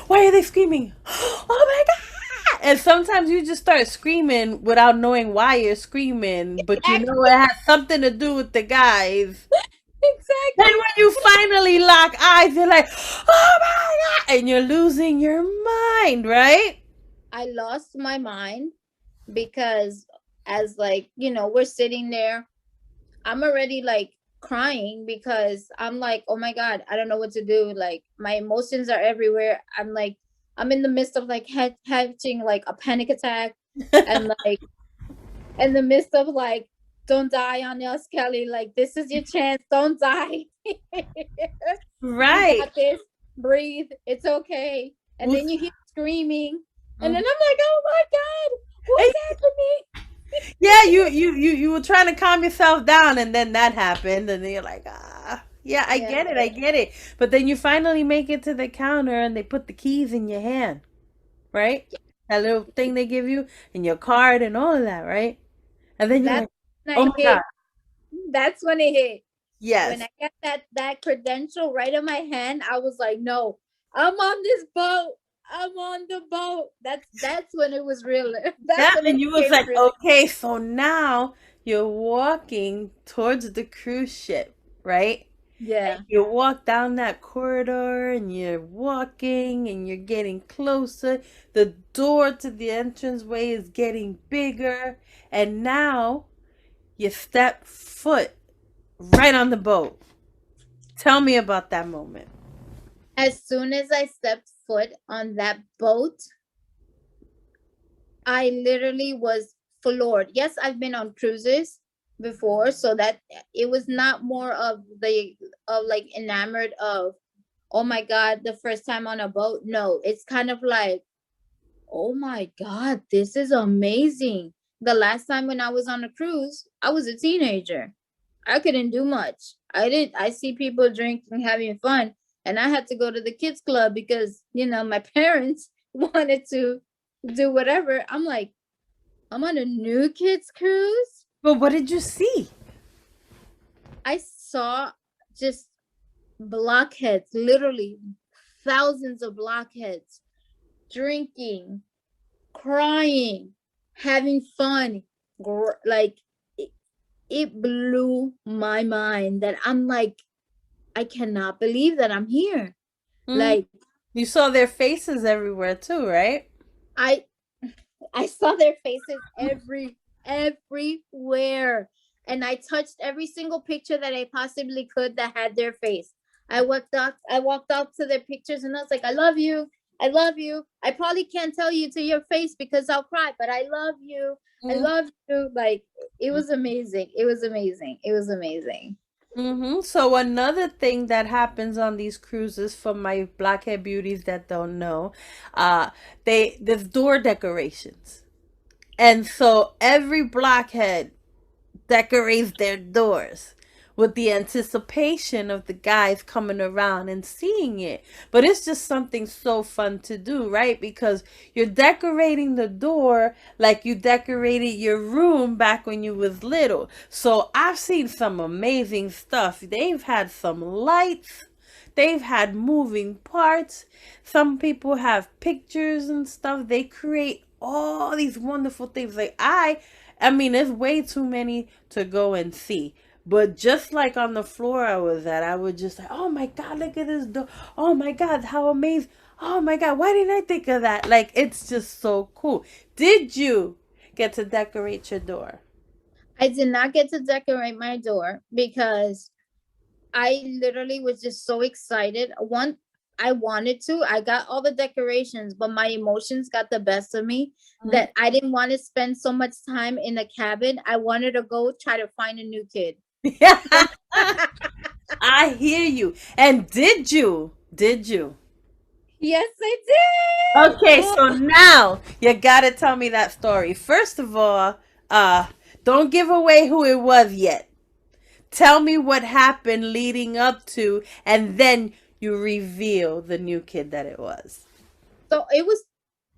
Why are they screaming? Oh my god! And sometimes you just start screaming without knowing why you're screaming, but you know it Exactly. has something to do with the guys. Then Exactly. when you finally lock eyes, you're like, oh my god! And you're losing your mind, right? I lost my mind because as like, we're sitting there, I'm already like crying because I'm like, oh my God, I don't know what to do. Like my emotions are everywhere. I'm like, I'm in the midst of like having like a panic attack, and like in the midst of like, don't die on us, Kelly. Like this is your chance. Don't die. You Right. got this. Breathe. It's okay. And Who's- then you hear screaming, and then Mhm. I'm like, oh my God, And what's happening? yeah, you were trying to calm yourself down, and then that happened, and then you're like, ah, yeah, I Yeah, get it, I get it. But then you finally make it to the counter, and they put the keys in your hand, right? That little thing they give you, and your card, and all of that, right? And then you're that's like, when oh I my god, hit. That's when it hit. When yes, I got that credential right in my hand, I was like, no, I'm on this boat. I'm on the boat. That's when it was real. That's yeah. when it And you was became like, real. okay, so now you're walking towards the cruise ship, right? Yeah. You walk down that corridor and you're walking and you're getting closer. The door to the entranceway is getting bigger. And now you step foot right on the boat. Tell me about that moment. As soon as I stepped foot on that boat, I literally was floored. Yes, I've been on cruises before, so that it was not more of the of like enamored of, oh my god, the first time on a boat. No, it's kind of like, oh my god, this is amazing. The last time when I was on a cruise, I was a teenager. I couldn't do much. I see people drinking, having fun, and I had to go to the kids club because, my parents wanted to do whatever. I'm like, I'm on a new kids cruise. But what did you see? I saw just blockheads, literally thousands of blockheads drinking, crying, having fun. Like it blew my mind that I'm like, I cannot believe that I'm here. Mm. Like You saw their faces everywhere too, right? I I saw their faces everywhere. And I touched every single picture that I possibly could that had their face. I walked up to their pictures and I was like, I love you. I love you. I probably can't tell you to your face because I'll cry, but I love you. I Mm. love you. Like it was amazing. It was amazing. It was amazing. Mm-hmm. So another thing that happens on these cruises, for my blackhead beauties that don't know, uh, there's door decorations, and so every blockhead decorates their doors with the anticipation of the guys coming around and seeing it. But it's just something so fun to do, right? Because you're decorating the door like you decorated your room back when you was little. So I've seen some amazing stuff. They've had some lights. They've had moving parts. Some people have pictures and stuff. They create all these wonderful things. Like I mean, there's way too many to go and see. But just like on the floor I was at, I would just say, "Oh my God, look at this door! Oh my God, how amazing! Oh my God, why didn't I think of that?" Like it's just so cool. Did you get to decorate your door? I did not get to decorate my door because I literally was just so excited. One, I wanted to. I got all the decorations, but my emotions got the best of me Mhm. that I didn't want to spend so much time in a cabin. I wanted to go try to find a new kid. Yeah, I hear you. And did you? Did you? Yes, I did. Okay, Oh, so now you gotta tell me that story. First of all, uh, don't give away who it was yet. Tell me what happened leading up to, and then you reveal the new kid that it was. so it was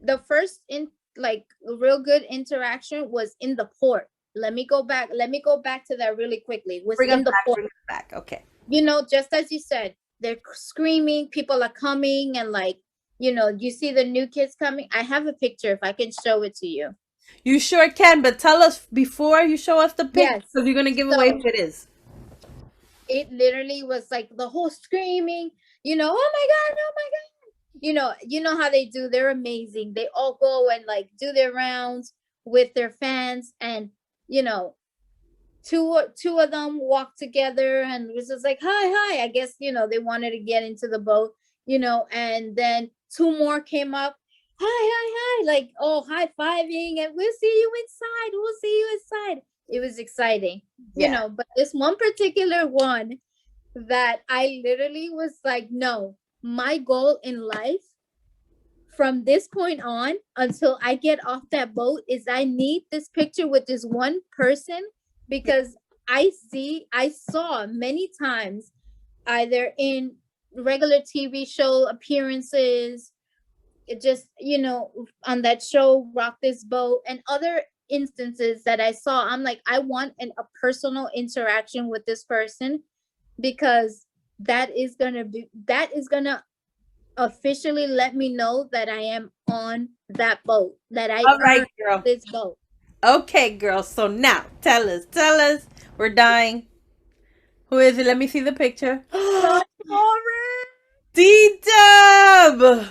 the first in like real good interaction was in the port. Let me go back. Let me go back to that really quickly. Was Bring us in the back, port. bring us back. Okay. Just as you said, they're screaming, people are coming, and like, you see the new kids coming. I have a picture if I can show it to you. You sure can, but tell us before you show us the picture, Yes. because you're gonna give away So who it is. it literally was like the whole screaming, oh my God, oh my God. You know how they do. They're amazing. They all go and like do their rounds with their fans, and you know, two of them walked together and was just like, hi, hi. I guess, they wanted to get into the boat, and then two more came up, hi, hi, hi, like, oh, high-fiving, and we'll see you inside. We'll see you inside. It was exciting, Yeah. but this one particular one that I literally was like, no, my goal in life from this point on until I get off that boat is I need this picture with this one person Yeah. because I saw many times either in regular TV show appearances, it just, on that show Rock This Boat and other instances that I saw. I'm like, I want a personal interaction with this person because that is gonna officially let me know that I am on that boat, that I All right, earned girl. this boat. Okay, girl. So now tell us, tell us. We're dying. Who is it? Let me see the picture. Don't worry. D Dub. You know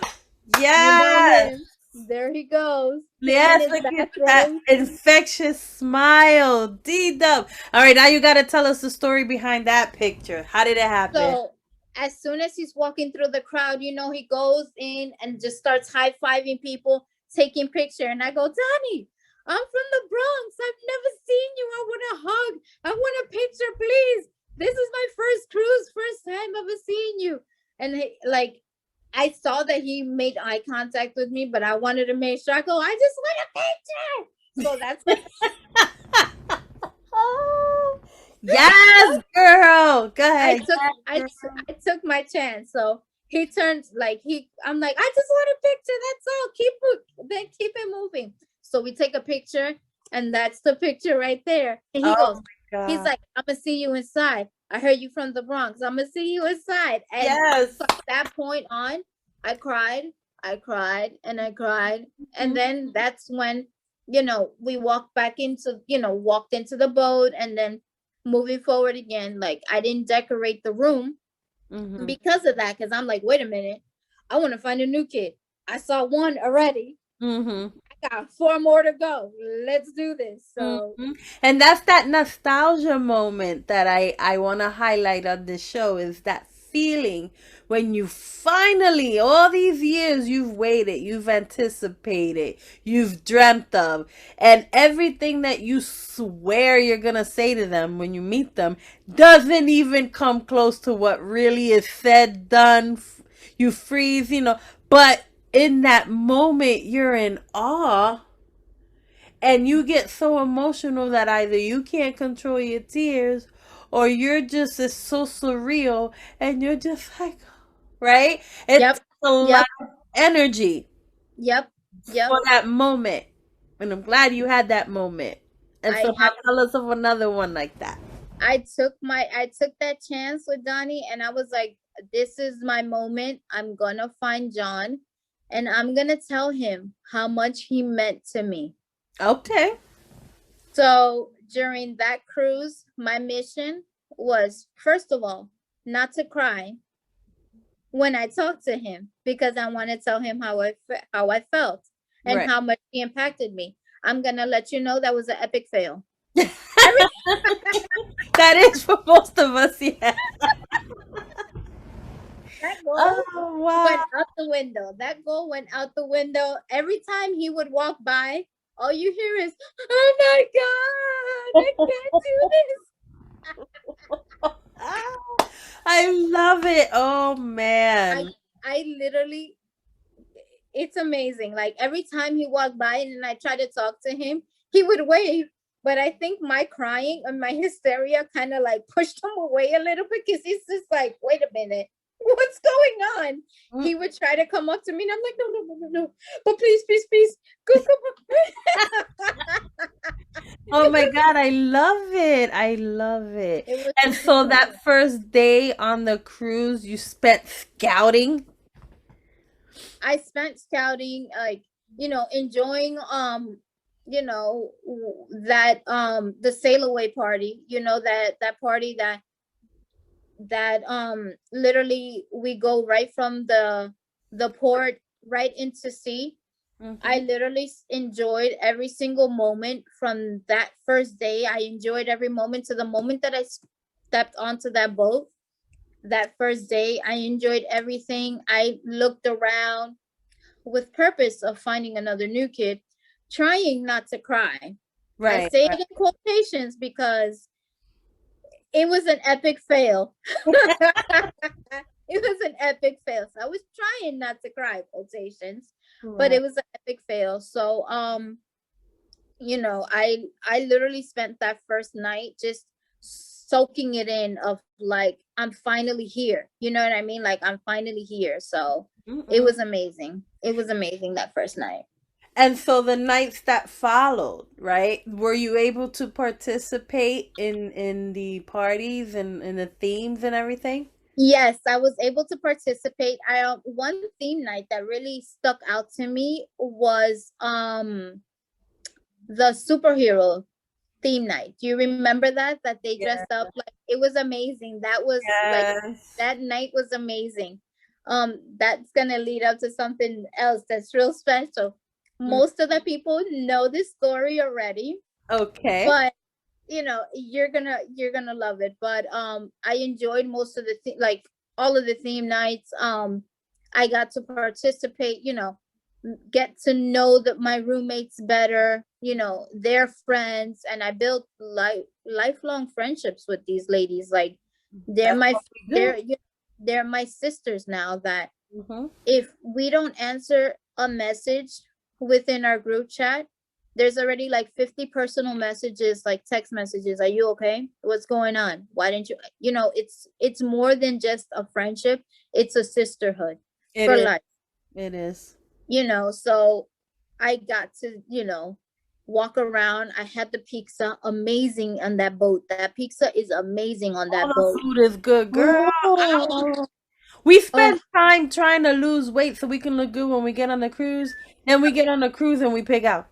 Yes. him. There he goes. Him in Yes, his look at that bathrobe. infectious smile. D-Dub. All right, now you got to tell us the story behind that picture. How did it happen? So as soon as he's walking through the crowd, he goes in and just starts high fiving people, taking picture. And I go, Donnie, I'm from the Bronx. I've never seen you. I want a hug. I want a picture, please. This is my first cruise, first time ever seeing you. And like, I saw that he made eye contact with me, but I wanted to make sure. I go, I just want a picture. So that's what Oh, yes, girl. Go I ahead. took I Yes, t- I took my chance. So he turns like I'm like, I just want a picture. That's all. Keep it moving. So we take a picture, and that's the picture right there. And girl. he Oh goes, my he's God. like, I'm gonna see you inside. I heard you from the Bronx. I'm gonna see you inside. And Yes. from that point on, I cried, and I cried. And then that's when, we walked into the boat, and then moving forward again, like I didn't decorate the room Mm-hmm. because of that, because I'm like, wait a minute, I want to find a new kid. I saw one already. Mm-hmm. I got four more to go. Let's do this. So Mm-hmm. And that's that nostalgia moment that I want to highlight on this show is that feeling when you finally, all these years you've waited, you've anticipated, you've dreamt of, and everything that you swear you're going to say to them when you meet them doesn't even come close to what really is said, done. You freeze, but in that moment you're in awe and you get so emotional that either you can't control your tears or you're just it's so surreal and you're just like right, it yep, takes a lot yep, of energy yep, for yep. that moment, and I'm glad you had that moment. And so I now had tell us of another one like that. I took that chance with Donnie, and I was like, this is my moment. I'm gonna find John, and I'm gonna tell him how much he meant to me. Okay. So during that cruise, my mission was, first of all, not to cry when I talked to him, because I want to tell him how I felt and Right. how much he impacted me. I'm gonna let you know that was an epic fail. Every That is for most of us, yeah. that goal Oh wow. went out the window. That goal went out the window. Every time he would walk by, all you hear is, "Oh my god, I can't do this." I love it. Oh I man. I literally, it's amazing. Like every time he walked by and I tried to talk to him, he would wave. But I think my crying and my hysteria kind of like pushed him away a little bit, because he's just like, wait a minute, what's going on? Mm. He would try to come up to me, and I'm like, no, no, no, no, no. But please, please, please, go, go, go. Oh my God, I love it. I love it. It was And super so fun. that first day on the cruise, you spent scouting? I spent scouting, like, enjoying that the sail away party, that party that literally we go right from the port right into sea. I Hmm. literally enjoyed every single moment from that first day. I enjoyed every moment to the moment that I stepped onto that boat. That first day, I enjoyed everything. I looked around with purpose of finding another new kid, trying not to cry. I Right, say it right. in quotations because it was an epic fail. It was an epic fail. So I was trying not to cry, quotations, but Right. it was an epic fail. So I literally spent that first night just soaking it in, of like, I'm finally here. You know what I mean? Like, I'm finally here. So it Mm-mm. was amazing. It was amazing that first night. And so the nights that followed, right? Were you able to participate in the parties and in the themes and everything? Yes, I was able to participate. I One theme night that really stuck out to me was the superhero theme night. Do you remember that they Yeah. dressed up? Like, it was amazing. That was like, Yes. that night was amazing. That's gonna lead up to something else that's real special. Mm. Most of the people know this story already, Okay. but you're gonna love it. But I enjoyed most of like all of the theme nights. I got to participate, get to know that my roommates better, their friends, and I built lifelong friendships with these ladies. Like they're That's my what we do. they're my sisters now. That Hmm. if we don't answer a message within our group chat, there's already like 50 personal messages, like text messages. Are you okay? What's going on? Why didn't you? It's more than just a friendship. It's a sisterhood It for is. life. It is. So I got to, walk around. I had the pizza, amazing on that boat. That pizza is amazing on All that the boat. food is good, girl. Oh, We oh, spend time trying to lose weight so we can look good when we get on the cruise. Then we get on the cruise and we pig out.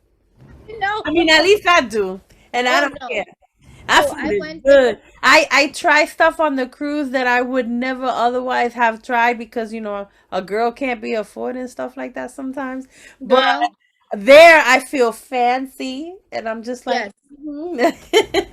I no. mean, at least I do, and I Oh don't no. care. That Oh, food I is went in. good. I try stuff on the cruise that I would never otherwise have tried because a girl can't be affording stuff like that sometimes. But Girl, there I feel fancy, and I'm just like, yes. mhm.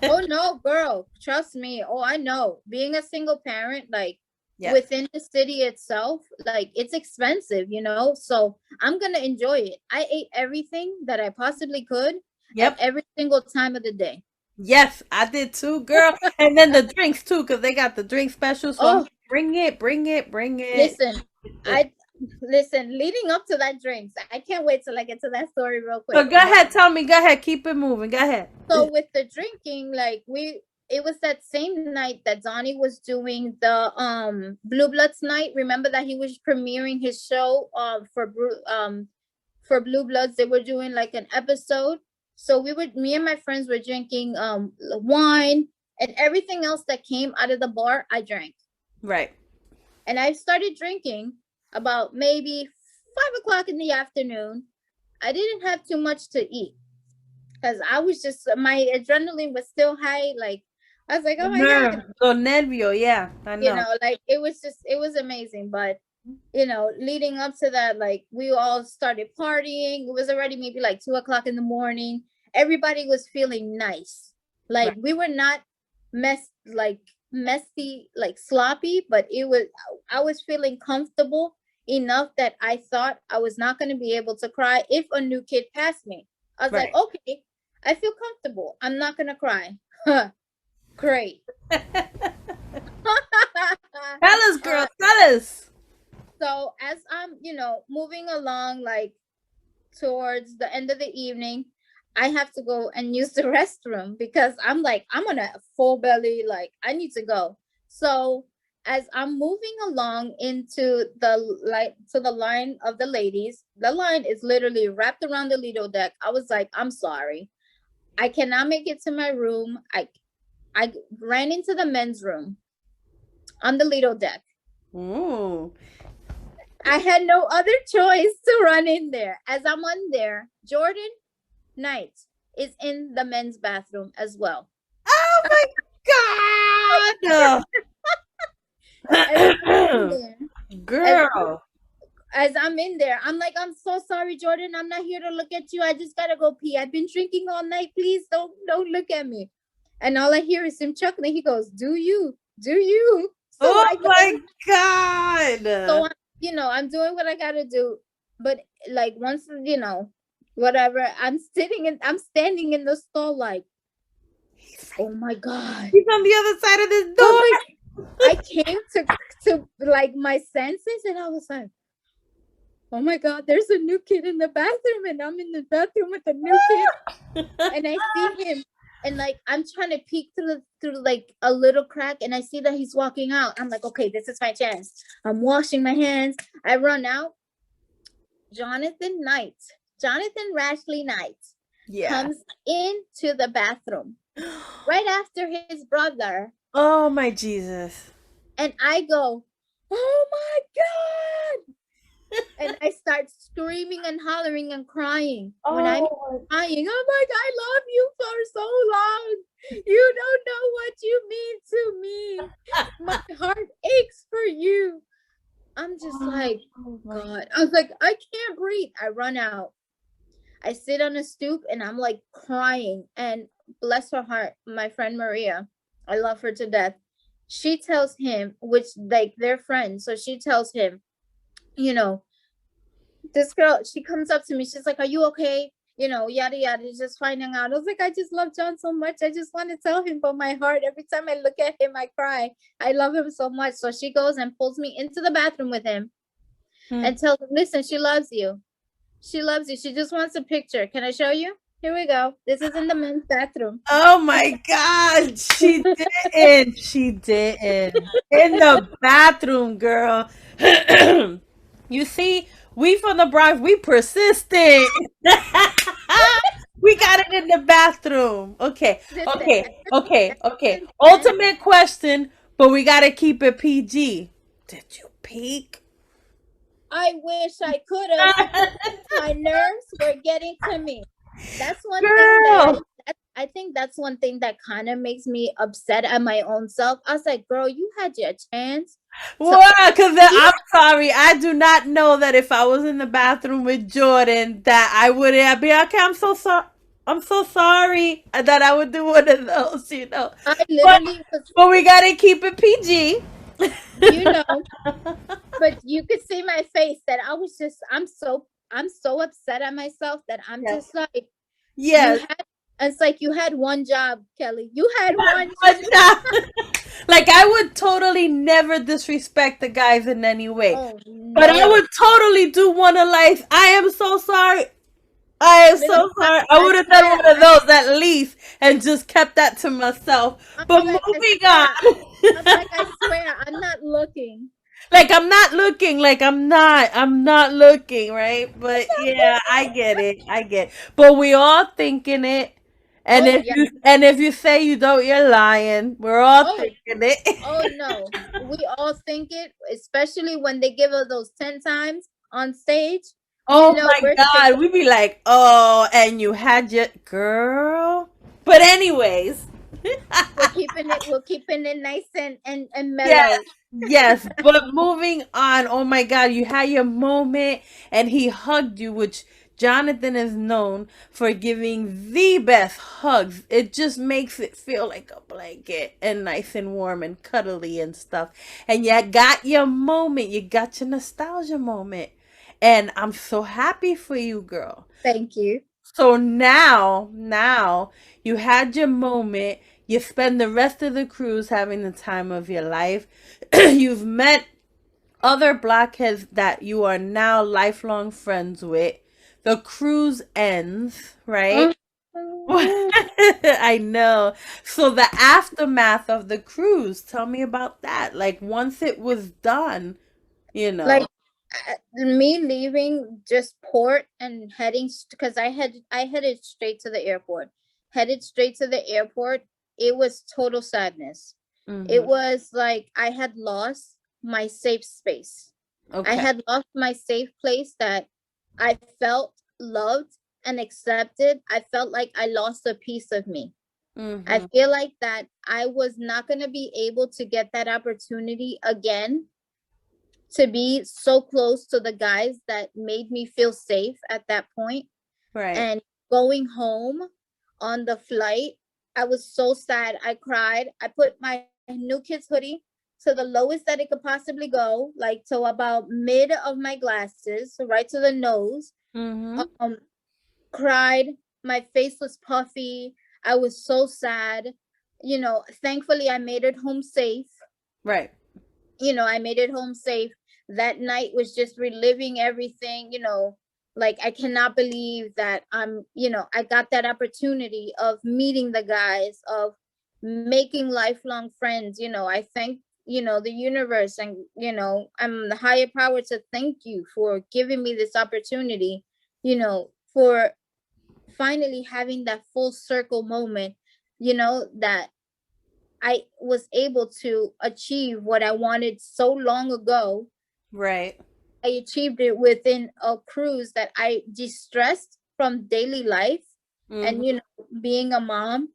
Oh no, girl, trust me. Oh, I know. Being a single parent, like Yes, within the city itself, like it's expensive, So I'm gonna enjoy it. I ate everything that I possibly could at yep, every single time of the day. yes, I did too, girl. And then the drinks too, because they got the drink special. So I'm Oh, like, bring it, bring it, bring it. listen, I listen, leading up to that drinks, I can't wait till I get to that story real So quick. go But ahead, tell me. Go ahead, keep it moving. Go ahead. so with the drinking, like it was that same night that Donnie was doing the Blue Bloods night. Remember that he was premiering his show for Blue Bloods. They were doing like an episode. So me and my friends were drinking wine and everything else that came out of the bar, I drank. Right. And I started drinking about maybe 5 o'clock in the afternoon. I didn't have too much to eat because I was just, my adrenaline was still high. Like I was like, The oh my god, nerve, the nervio, yeah, I know. like it was amazing. But leading up to that, like we all started partying. It was already maybe like 2 o'clock in the morning. Everybody was feeling nice. Right. Like we were not messy, like sloppy, but I was feeling comfortable enough that I thought I was not going to be able to cry if a new kid passed me. I was like, Right. okay, I feel comfortable. I'm not going to cry. Great. Tell us, girl, uh, tell us. so as I'm, moving along, like towards the end of the evening, I have to go and use the restroom because I'm like, I'm on a full belly, like I need to go. So as I'm moving along into the line of the ladies, the line is literally wrapped around the Lido deck. I was like, I'm sorry. I cannot make it to my room. I ran into the men's room on the Lido deck. Ooh. I had no other choice to run in there. As I'm on there, Jordan Knight is in the men's bathroom as well. Oh my As I'm in god. there, as Girl. as I'm in there, I'm like, I'm so sorry, Jordan. I'm not here to look at you. I just gotta go pee. I've been drinking all night. Please don't look at me. And all I hear is him chuckling. He goes, "Do you? Do you?" So Oh I my go. So god. I'm doing what I gotta do. But like once whatever, I'm standing in the stall like, oh my god. He's on the other side of this Oh my door. I came to like my senses and I was like, oh my god, there's a new kid in the bathroom and I'm in the bathroom with a new kid and I see him and like I'm trying to peek through like a little crack and I see that he's walking out. I'm like, okay, this is my chance. I'm washing my hands. I run out. Jonathan Knight, Jonathan Rashley Knight Yeah. comes into the bathroom right after his brother. Oh my Jesus. And I go, oh my God. And I start screaming and hollering and crying. When I'm Oh. crying, I'm like, I love you for so long. You don't know what you mean to me. My heart aches for you. I'm just like, Oh oh my. God. I was like, I can't breathe. I run out. I sit on a stoop and I'm like crying. And bless her heart, my friend Maria, I love her to death. She tells him, which like they're friends. So she tells him, you know, this girl, she comes up to me. She's like, "Are you okay?" Yada yada, just finding out. I was like, I just love John so much. I just want to tell him, but my heart, every time I look at him, I cry. I love him so much. So she goes and pulls me into the bathroom with him Hmm. and tells him, "Listen, she loves you. She loves you. She just wants a picture. Can I show you? Here we go. This is in the men's bathroom." Oh my God, she didn't. She didn't. In the bathroom, girl. You see, we from the Bronx, we persistent. We got it in the bathroom. Okay, Listen, okay. and Ultimate question, but we gotta keep it PG. Did you peek? I wish I could have, because my nerves were getting to me. That's one thing that Girl. I think that's one thing that kind of makes me upset at my own self. I was like, girl, you had your chance to What? Because be. I'm sorry, I do not know that if I was in the bathroom with Jordan, that I wouldn't be okay. I'm so sorry. I'm so sorry that I would do one of those. I But literally was, but we gotta keep it PG. you know, but you could see my face that I was just, I'm so upset at myself that I'm Yes. just like, you Yes. had, it's like you had one job, Kelly. You had one But job. not- like I would totally never disrespect the guys in any way. Oh But I no. would totally do one of like, I am so sorry. I am Listen, so sorry. I I would have done swear, one of those at least and just kept that to myself. I'm But like, I moving swear, I'm on. like, I swear, I'm not looking. Like I'm not looking, I'm not looking, right? But yeah, I get it. I get it. But we all thinking it. And Oh if yeah. you say you don't, you're lying. We're all Oh, thinking it. oh no. We all think it, especially when they give us those 10 times on stage. Oh my We're God. thinking We be like, oh, and you had your girl. But anyways. we're keeping it nice and Yeah, mellow. yes, but moving on. Oh my God, you had your moment and he hugged you, which Jonathan is known for giving the best hugs. It just makes it feel like a blanket and nice and warm and cuddly and stuff. And you got your moment, you got your nostalgia moment. And I'm so happy for you, girl. Thank you. So now you had your moment. You spend the rest of the cruise having the time of your life. You've met other blockheads that you are now lifelong friends with. The cruise ends, right? Mhm. I know. So the aftermath of the cruise, tell me about that. Like once it was done, you Like know. me leaving just port and heading, because I headed straight to the airport. Headed straight to the airport. It was total sadness. It Mhm. was like I had lost my safe space. I Okay. had lost my safe place that I felt loved and accepted. I felt like I lost a piece of me. I Mhm. feel like that I was not going to be able to get that opportunity again, to be so close to the guys that made me feel safe at that point. Right. And going home on the flight, I was so sad. I cried. I put my new kids hoodie to the lowest that it could possibly go, like to about mid of my glasses, so right to the nose. Mhm. Um, cried. My face was puffy. I was so sad. Thankfully I made it home safe. Right. I made it home safe. That night was just reliving everything. Like I cannot believe that I got that opportunity of meeting the guys, of making lifelong friends. I thank, the universe, and, I'm the higher power to thank you for giving me this opportunity, for finally having that full circle moment, that I was able to achieve what I wanted so long ago. Right. I achieved it within a cruise that I distressed from daily life, and, Mhm. being a mom,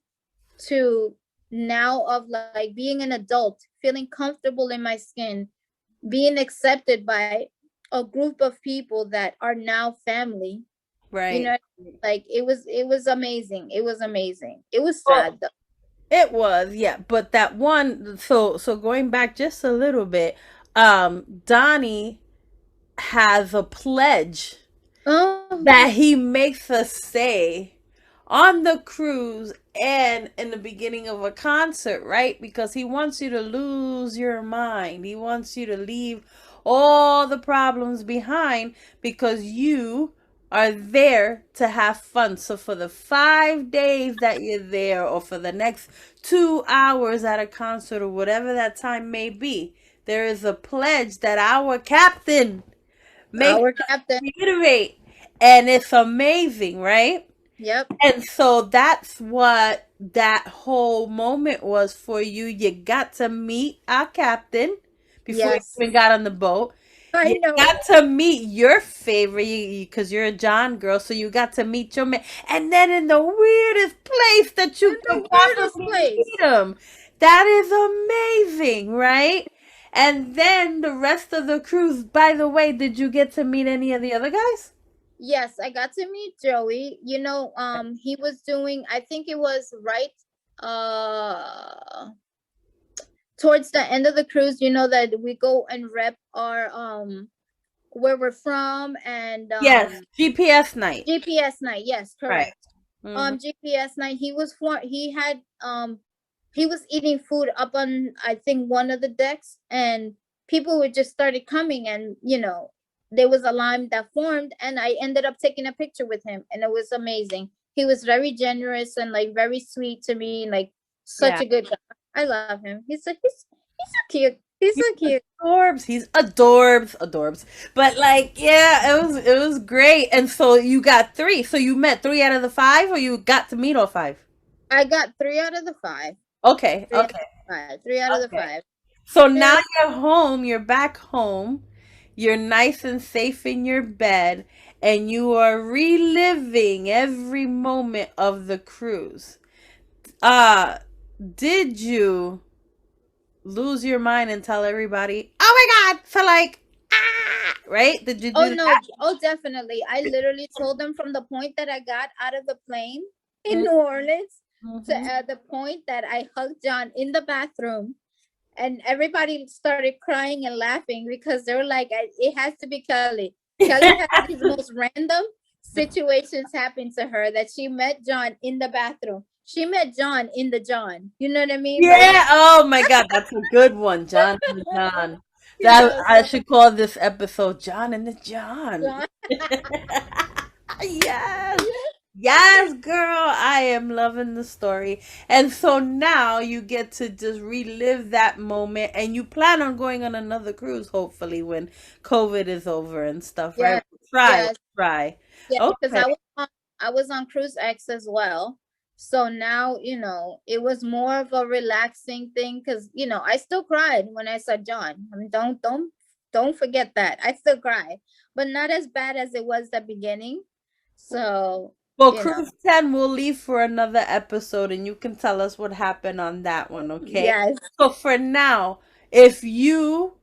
to now of like being an adult, feeling comfortable in my skin, being accepted by a group of people that are now family. Right. Like it was amazing. It was amazing. It was Well, sad though. it was, yeah, but that one, so going back just a little bit, Donnie has a pledge Oh, that he makes us say on the cruise and in the beginning of a concert, right? Because he wants you to lose your mind. He wants you to leave all the problems behind because you are there to have fun. So for the 5 days that you're there, or for the next 2 hours at a concert, or whatever that time may be, there is a pledge that our captain makes our us captain. reiterate. And it's amazing, right? Yep. And so that's what that whole moment was for you. You got to meet our captain before you Yes. even got on the boat. I You know. got to meet your favorite because you're a John girl, so you got to meet your man. And then in the weirdest place that In you the could weirdest possibly meet place. him. That is amazing, right? And then the rest of the cruise, by the way, did you get to meet any of the other guys? Yes, I got to meet Joey. He was doing, I think it was right uh towards the end of the cruise, that we go and rep our where we're from, and Yes, GPS night. GPS night. Yes, Right. correct. Hmm. GPS night. He was eating food up on, I think, one of the decks, and people would just started coming, and there was a line that formed, and I ended up taking a picture with him, and it was amazing. He was very generous and like very sweet to me, like such Yeah. a good guy. I love him. He's so cute. He's He's so cute. adorbs. He's adorbs. Adorbs. But like, yeah, it was great. And so you got three. So you met three out of the five, or you got to meet all five? I got 3 out of the 5. Okay, Three out of okay, the five. 3 out of the okay. 5. So It now was you're home, you're back home, you're nice and safe in your bed, and you are reliving every moment of the cruise. Uh, did you lose your mind and tell everybody, oh my God, so like, right? Did you Oh do no, that? oh definitely. I literally told them from the point that I got out of the plane in New Mm-hmm. Orleans to the point that I hugged John in the bathroom, and everybody started crying and laughing because they were like, "It has to be Kelly. Kelly has these most random situations happen to her that she met John in the bathroom. She met John in the John. You know what I mean? Like, Yeah. Oh my God, that's a good one, John and the John. That I so should call this episode John and the John. John, Yes. Yes, girl, I am loving the story. And so now you get to just relive that moment, and you plan on going on another cruise, hopefully, when COVID is over and stuff, right? yes, Try, yes. try. Yeah, because Okay. I was on Cruise X as well. So now, it was more of a relaxing thing because, I still cried when I saw John. I mean, don't forget that. I still cry, but not as bad as it was the beginning. So, Well, you know, Cruise 10 will leave for another episode, and you can tell us what happened on that one, okay? yes. So for now, if you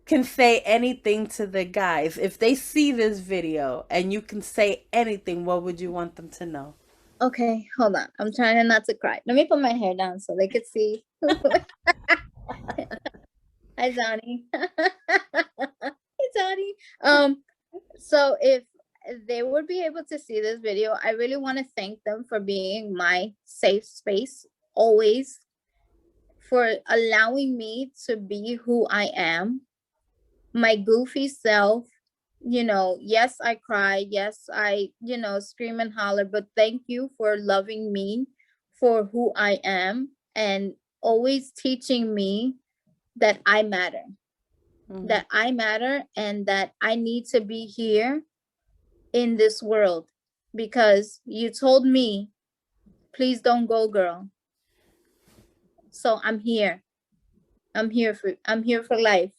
can say anything to the guys, if they see this video and you can say anything, what would you want them to know? Okay, hold on. I'm trying not to cry. Let me put my hair down so they could see. Hi, Johnny. Hey, Johnny. So if they would be able to see this video, I really want to thank them for being my safe space always, for allowing me to be who I am, my goofy self. Yes, I cry. Yes, I, scream and holler, but thank you for loving me for who I am and always teaching me that I matter, Mhm. that I matter, and that I need to be here in this world because you told me, please don't go, girl. So I'm here. I'm here for life.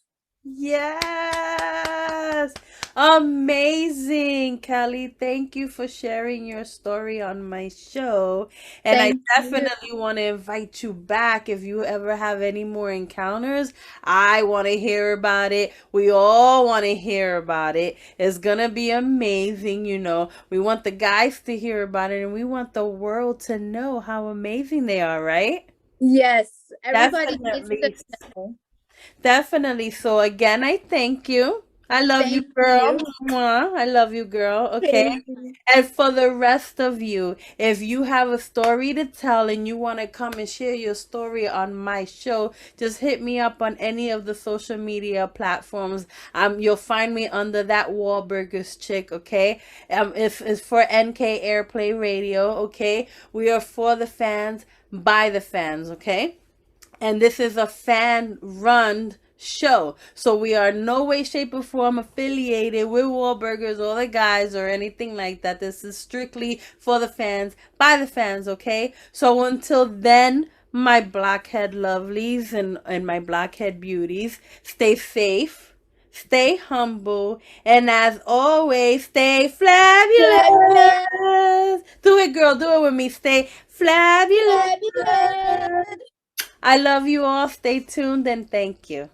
Yes. Yes. Amazing, Kelly. Thank you for sharing your story on my show. And I Thank you. definitely want to invite you back if you ever have any more encounters. I want to hear about it. We all want to hear about it. It's going to be amazing, you know. We want the guys to hear about it and we want the world to know how amazing they are, right? Yes, everybody needs to Definitely. know. Definitely. So again, I thank you. I love you, Thank girl. you. Mwah. I love you, girl. Okay. Crazy. And for the rest of you, if you have a story to tell and you want to come and share your story on my show, just hit me up on any of the social media platforms. You'll find me under that Wahlburgers chick. Okay. It's for NK Airplay Radio. Okay. We are for the fans, by the fans. Okay, and this is a fan run show. So we are no way, shape, or form affiliated with Wahlburgers or the guys or anything like that. This is strictly for the fans, by the fans, okay? So until then, my Blockhead lovelies and my Blockhead beauties, stay safe, stay humble, and as always, stay fabulous. Fabulous. Do it, girl. Do it with me. Stay fabulous. Fabulous. I love you all. Stay tuned and thank you.